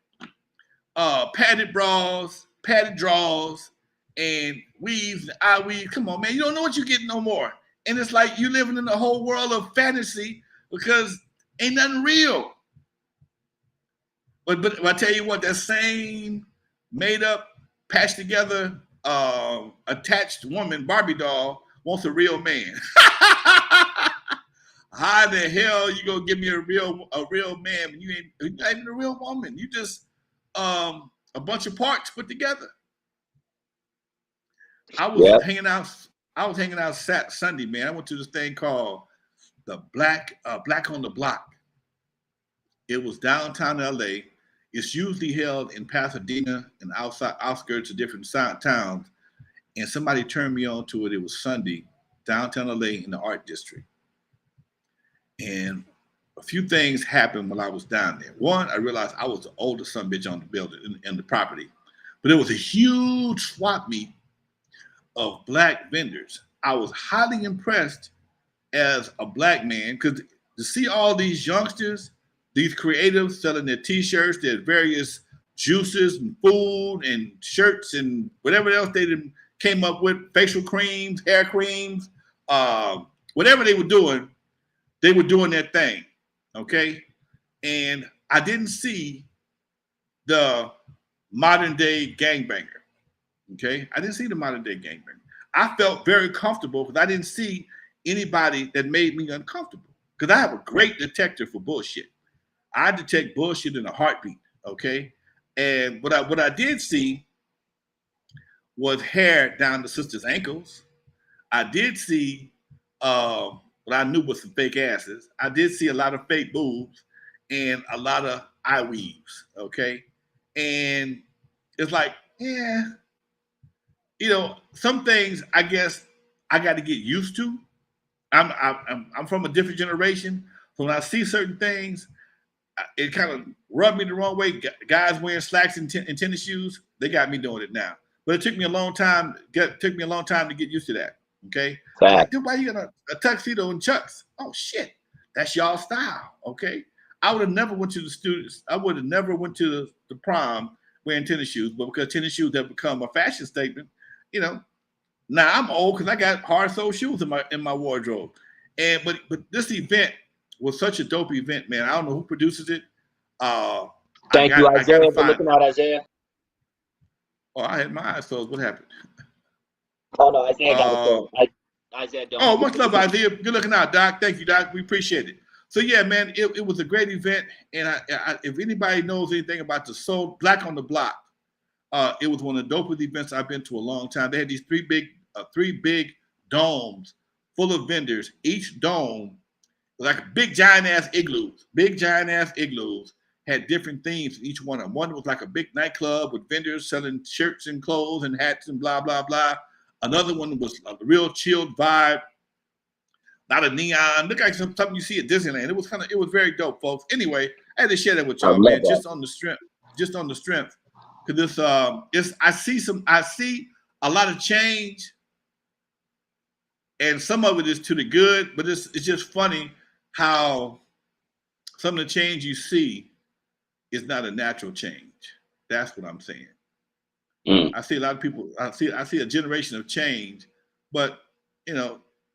padded bras, padded draws, and weaves, eye weaves. Come on, man, you don't know what you're getting no more. And it's like you living in a whole world of fantasy because ain't nothing real. But I tell you what, that same made up, patched together, attached woman, Barbie doll, wants a real man. How the hell you gonna give me a real man when you're not even a real woman? You just a bunch of parts put together. I was hanging out Sunday, man. I went to this thing called the Black on the Block. It was downtown LA. It's usually held in Pasadena and outskirts of different towns. And somebody turned me on to it. It was Sunday, downtown LA in the art district. And a few things happened while I was down there. One, I realized I was the oldest son bitch on the building and the property. But it was a huge swap meet of black vendors. I was highly impressed as a black man because to see all these youngsters, these creatives selling their t-shirts, their various juices and food and shirts and whatever else they came up with, facial creams, hair creams, whatever they were doing their thing, okay? And I didn't see the modern day gangbanger, okay? I didn't see the modern day gangbanger. I felt very comfortable because I didn't see anybody that made me uncomfortable because I have a great detector for bullshit. I detect bullshit in a heartbeat, okay? And what I did see was hair down the sister's ankles. I did see what I knew was some fake asses. I did see a lot of fake boobs and a lot of eye weaves, okay? And it's like, yeah, some things I guess I got to get used to. I'm from a different generation, So when I see certain things, it kind of rubbed me the wrong way. Guys wearing slacks and tennis shoes, they got me doing it now. But it took me a long time. Took me a long time to get used to that. Okay, I'm like, dude, why you got a tuxedo and chucks? Oh shit, that's y'all style. Okay, I would have never went to the students. I would have never went to the prom wearing tennis shoes, but because tennis shoes have become a fashion statement, you know. Now I'm old because I got hard sole shoes in my wardrobe, and but this event was such a dope event, man. I don't know who produces it. Thank you, Isaiah, for looking out, Isaiah. Oh, I had my eyes closed. What happened? Oh no, Isaiah got it. Isaiah, don't. Oh, much love, Isaiah. Good looking out, Doc. Thank you, Doc. We appreciate it. So yeah, man, it was a great event, and if anybody knows anything about the Soul Black on the Block, it was one of the dopest events I've been to a long time. They had these three big domes full of vendors. Each dome, like big giant ass igloos, had different themes in each one of them. One was like a big nightclub with vendors selling shirts and clothes and hats and blah, blah, blah. Another one was a real chilled vibe, not a neon. Look like something you see at Disneyland. It was very dope, folks. Anyway, I had to share that with y'all, man, just on the strength. Because I see a lot of change, and some of it is to the good, but it's just funny how some of the change you see is not a natural change. That's what I'm saying. I see a lot of people. I see a generation of change, but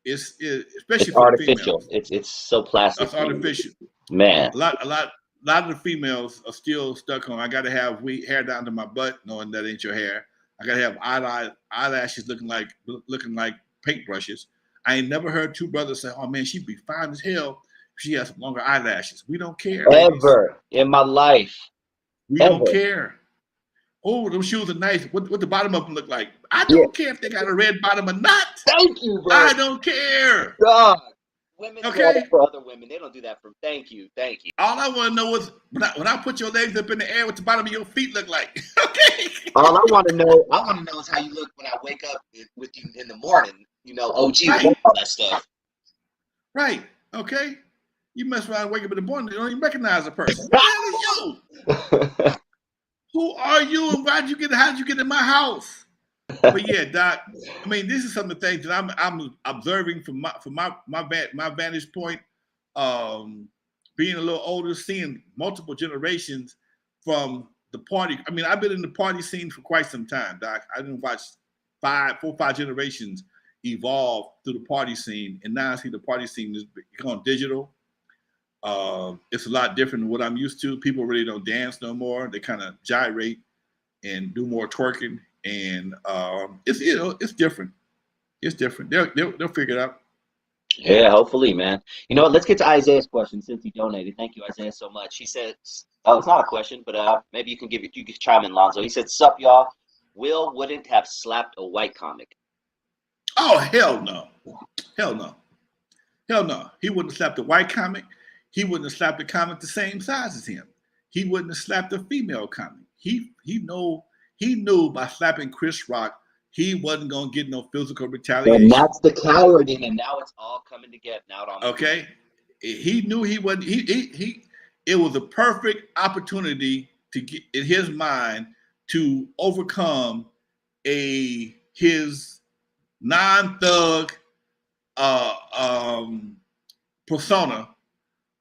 it's especially for artificial. It's so plastic. It's artificial, man. A lot of the females are still stuck on. I got to have hair down to my butt, knowing that ain't your hair. I got to have eyelashes looking like paintbrushes. I ain't never heard two brothers say, "Oh man, she'd be fine as hell if she has some longer eyelashes." We don't care. Ever in my life. We don't care. Oh, those shoes are nice. What the bottom of them look like? I don't care if they got a red bottom or not. Thank you, bro. I don't care. God. Women do that for other women. They don't do that for. Thank you. All I want to know is when I put your legs up in the air, what the bottom of your feet look like. Okay. All I want to know is how you look when I wake up with you in the morning. OG, right. All that stuff. Right. Okay. You mess around and wake up in the morning, you don't even recognize a person. Who the hell are you? Who are you, and how'd you get in my house? But yeah, Doc. I mean, this is some of the things that I'm observing from my vantage point. Being a little older, seeing multiple generations from the party. I mean, I've been in the party scene for quite some time, Doc. I didn't watch 4 or 5 generations evolve through the party scene, and now I see the party scene is become digital. It's a lot different than what I'm used to. People really don't dance no more. They kind of gyrate and do more twerking, and it's different. It's different. They'll figure it out. Yeah, hopefully, man. You know what? Let's get to Isaiah's question since he donated. Thank you, Isaiah, so much. He said, "Oh, it's not a question, but maybe you can chime in, Lonzo." He said, "Sup, y'all? Will wouldn't have slapped a white comic." Oh, hell no. Hell no. Hell no. He wouldn't have slapped a white comic. He wouldn't have slapped a comic the same size as him. He wouldn't have slapped a female comic. He knew by slapping Chris Rock, he wasn't gonna get no physical retaliation. And that's the coward in him. Now it's all coming together. Okay. He knew he wasn't. It was a perfect opportunity to get in his mind to overcome his non-thug persona,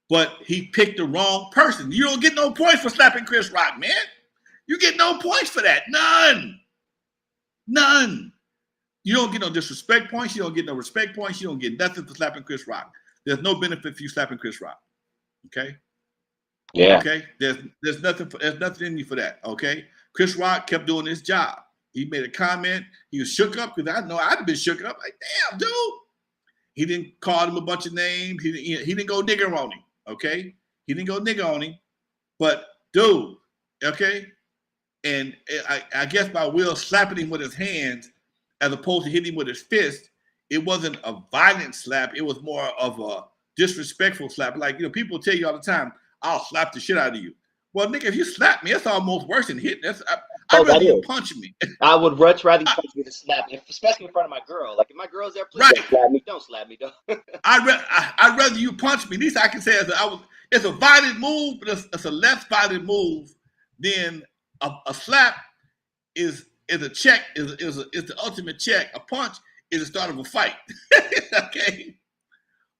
but he picked the wrong person. You don't get no points for slapping Chris Rock, man. You get no points for that. None. You don't get no disrespect points. You don't get no respect points. You don't get nothing for slapping Chris Rock. There's no benefit for you slapping Chris Rock. Okay. Yeah. Okay. There's nothing in you for that. Okay. Chris Rock kept doing his job. He made a comment. He was shook up because I know I'd been shook up. Like, damn, dude. He didn't call him a bunch of names. He didn't go nigger on him. Okay. He didn't go nigger on him. But dude, okay. And I guess by Will slapping him with his hands as opposed to hitting him with his fist, it wasn't a violent slap. It was more of a disrespectful slap. Like, people tell you all the time, I'll slap the shit out of you. Well, nigga, if you slap me, that's almost worse than hitting. I'd Oh, that rather you is. punch me. I would much rather you punch me than slap me, especially in front of my girl. Like if my girl's there, please Right. don't slap me. Don't slap me, don't. I'd rather you punch me. At least I can say it's a violent move, but it's a less violent move than a slap is a check, is the ultimate check. A punch is the start of a fight. Okay.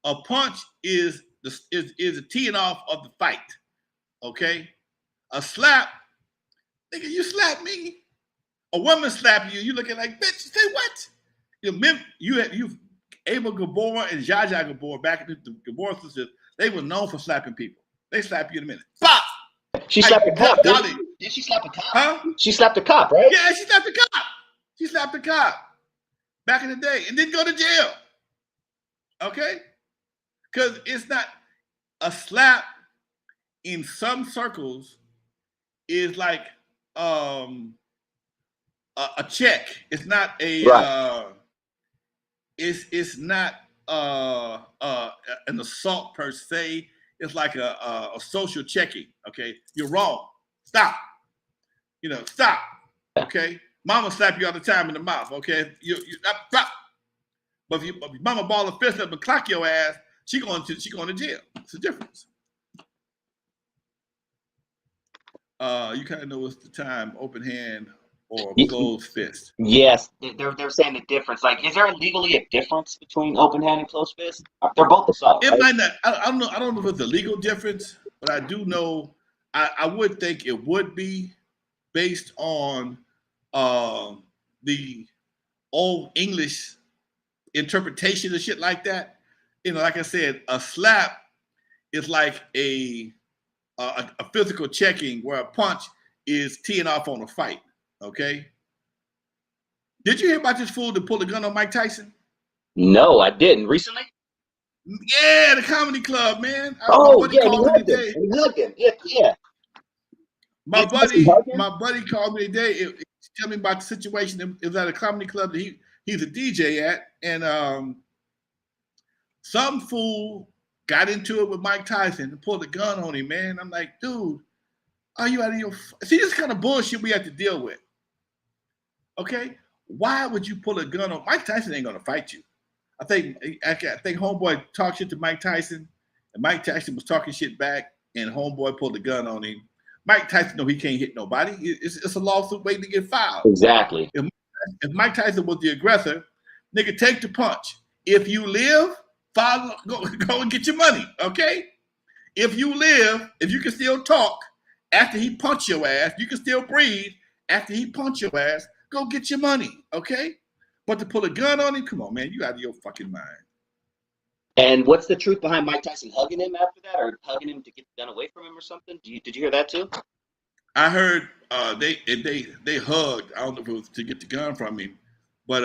A punch is the teeing off of the fight. Okay. A slap, nigga, you slap me. A woman slap you, you looking like, bitch, say what? You Abel Gabor and Jaja Gabor back in the Gabor sisters, they were known for slapping people. They slap you in a minute. Pop! She slapped a cop, Dolly. Did she slap a cop? Huh? She slapped a cop, right? Yeah, she slapped the cop. She slapped the cop back in the day and didn't go to jail. Okay? Because it's not a slap in some circles is like a check. It's not a Right. it's not an assault per se. It's like a social checking. Okay, you're wrong. Stop. Stop. Okay, mama slap you all the time in the mouth. Okay, you stop. But if your mama ball a fist up and clock your ass, she going to jail. It's a difference. You kind of know what's the time, open hand or closed fist. Yes, they're saying the difference. Like, is there legally a difference between open hand and closed fist? They're both assault. It right? might not. I don't know. I don't know if it's a legal difference, but I do know. I would think it would be based on the old English interpretation of shit like that. Like I said, a slap is like a physical checking, where a punch is teeing off on a fight. Okay. Did you hear about this fool that pulled a gun on Mike Tyson? No, I didn't. Recently? Yeah, the comedy club, man. Oh, yeah, he hugged him. He hugged him. Yeah. My buddy called me today. Tell me about the situation. It was at a comedy club that he's a DJ at, and some fool got into it with Mike Tyson and pulled a gun on him. Man, I'm like, dude, are you out of your? See, this kind of bullshit we have to deal with. Okay, why would you pull a gun on Mike Tyson? Ain't gonna fight you. I think homeboy talked shit to Mike Tyson, and Mike Tyson was talking shit back, and homeboy pulled a gun on him. Mike Tyson know he can't hit nobody. It's a lawsuit waiting to get filed. Exactly. If Mike Tyson was the aggressor, nigga, take the punch. If you live, go and get your money, okay? If you live, if you can still talk after he punch your ass, you can still breathe after he punch your ass, go get your money, okay? But to pull a gun on him, come on, man, you out of your fucking mind. And what's the truth behind Mike Tyson hugging him after that, or hugging him to get the gun away from him or something? Did you hear that too? I heard they hugged. I don't know if it was to get the gun from him, but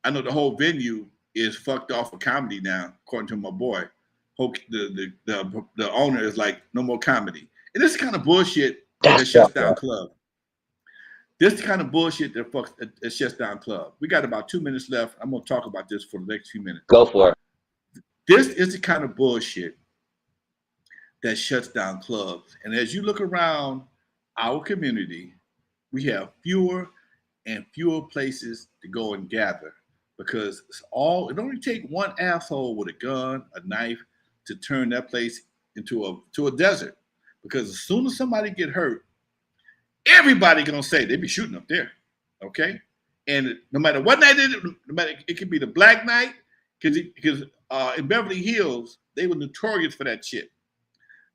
I know the whole venue is fucked off for comedy now, according to my boy. The owner is like, no more comedy. And this is kind of bullshit that shuts down club. This is the kind of bullshit that shuts down club. We got about 2 minutes left. I'm gonna talk about this for the next few minutes. Go for it. This is the kind of bullshit that shuts down clubs. And as you look around our community, we have fewer and fewer places to go and gather, because it only takes one asshole with a gun, a knife, to turn that place into a desert. Because as soon as somebody get hurt, everybody gonna say they be shooting up there, okay? And no matter what night it could be the black night, because in Beverly Hills they were notorious for that shit.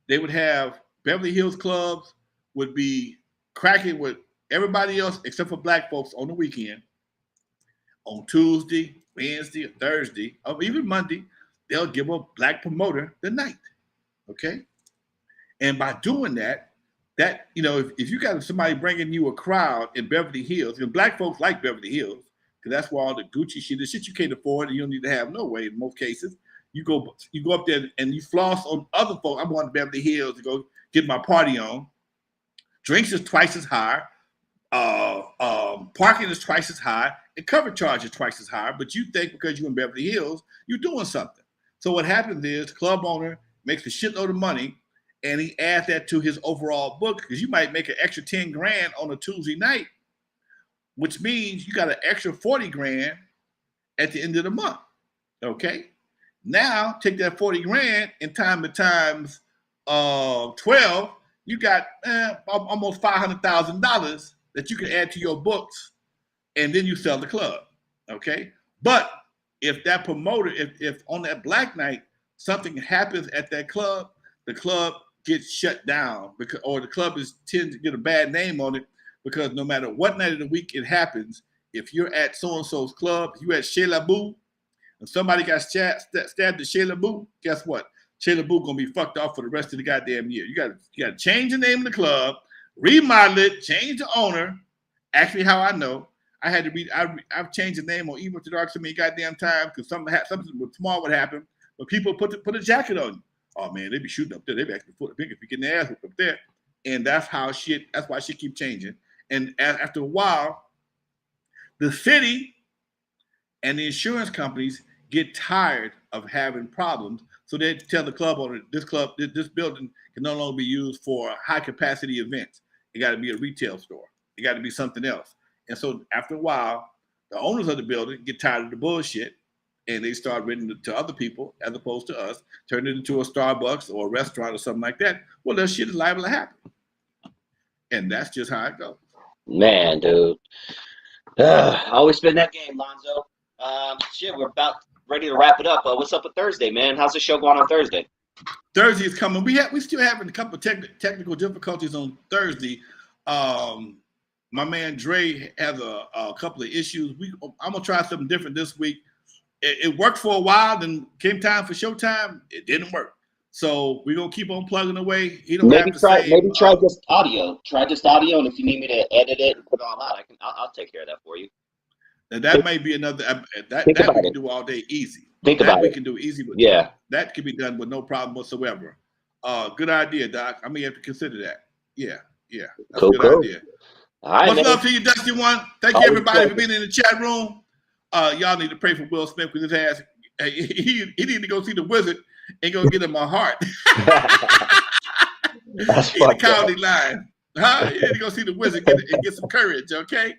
They would have Beverly Hills clubs would be cracking with everybody else except for black folks on the weekend. On Tuesday, Wednesday, or Thursday, or even Monday, they'll give a black promoter the night, okay? And by doing that, if you got somebody bringing you a crowd in Beverly Hills, and black folks like Beverly Hills, because that's where all the Gucci shit, the shit you can't afford and you don't need to have no way in most cases. You go up there and you floss on other folks. I'm going to Beverly Hills to go get my party on. Drinks is twice as high. Parking is twice as high. And cover charge is twice as high. But you think because you're in Beverly Hills, you're doing something. So what happens is the club owner makes a shitload of money, and he adds that to his overall book, because you might make an extra 10 grand on a Tuesday night, which means you got an extra 40 grand at the end of the month. Okay. Now take that 40 grand and times 12, you got almost $500,000 that you can add to your books, and then you sell the club. Okay. But if that promoter, if on that black night something happens at that club, the club gets shut down, because, or the club tends to get a bad name on it, because no matter what night of the week it happens, if you're at so-and-so's club, you at Chez La Boo, and somebody got stabbed at Chez La Boo, guess what? Chez La Boo gonna be fucked off for the rest of the goddamn year. You gotta change the name of the club, remodel it, change the owner. Actually, how I know, I had to read. I've changed the name on Evil to Dark so many goddamn times, because something small would happen, but people put a jacket on you. Oh man, they be shooting up there. They be actually put a finger if you get their ass up there, and that's why shit keep changing. And after a while, the city and the insurance companies get tired of having problems, so they tell the club owner, this building can no longer be used for high capacity events. It got to be a retail store. It got to be something else. And so after a while, the owners of the building get tired of the bullshit, and they start renting to other people as opposed to us, turn it into a Starbucks or a restaurant or something like that. Well, that shit is liable to happen. And that's just how it goes. Man, dude. Always spin that game, Lonzo. Shit, we're about ready to wrap it up. What's up with Thursday, man? How's the show going on Thursday? Thursday is coming. We still having a couple of technical difficulties on Thursday. My man Dre has a couple of issues. I'm gonna try something different this week. It worked for a while, then came time for showtime. It didn't work. So we're gonna keep on plugging away. He don't have to say. Maybe try just audio. Try just audio, and if you need me to edit it and put it all out, I'll take care of that for you. And that may be another that we can do all day easy. We can do easy. Yeah, that can be done with no problem whatsoever. Good idea, Doc. I may have to consider that. Yeah, that's a good idea. All right, much love to you, Dusty One. Thank you, everybody, for being in the chat room. Y'all need to pray for Will Smith, because his ass, he need to go see the wizard and go get him a heart. That's in the comedy line. Huh? You need to go see the wizard and get some courage, okay?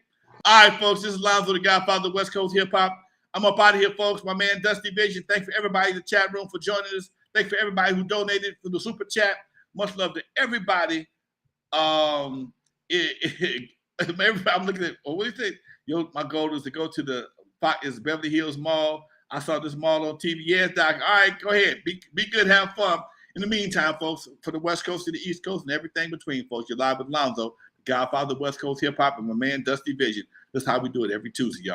All right, folks, this is Lonzo, the Godfather of West Coast Hip Hop. I'm up out of here, folks. My man, Dusty Vision. Thanks for everybody in the chat room for joining us. Thanks for everybody who donated for the super chat. Much love to everybody. I'm looking at, what do you think? My goal is to go to the Beverly Hills Mall. I saw this mall on TV. Yes, Doc. All right, go ahead. Be good, have fun. In the meantime, folks, for the West Coast to the East Coast and everything between, folks, you're live with Lonzo, the Godfather of West Coast Hip Hop, and my man, Dusty Vision. That's how we do it every Tuesday, y'all.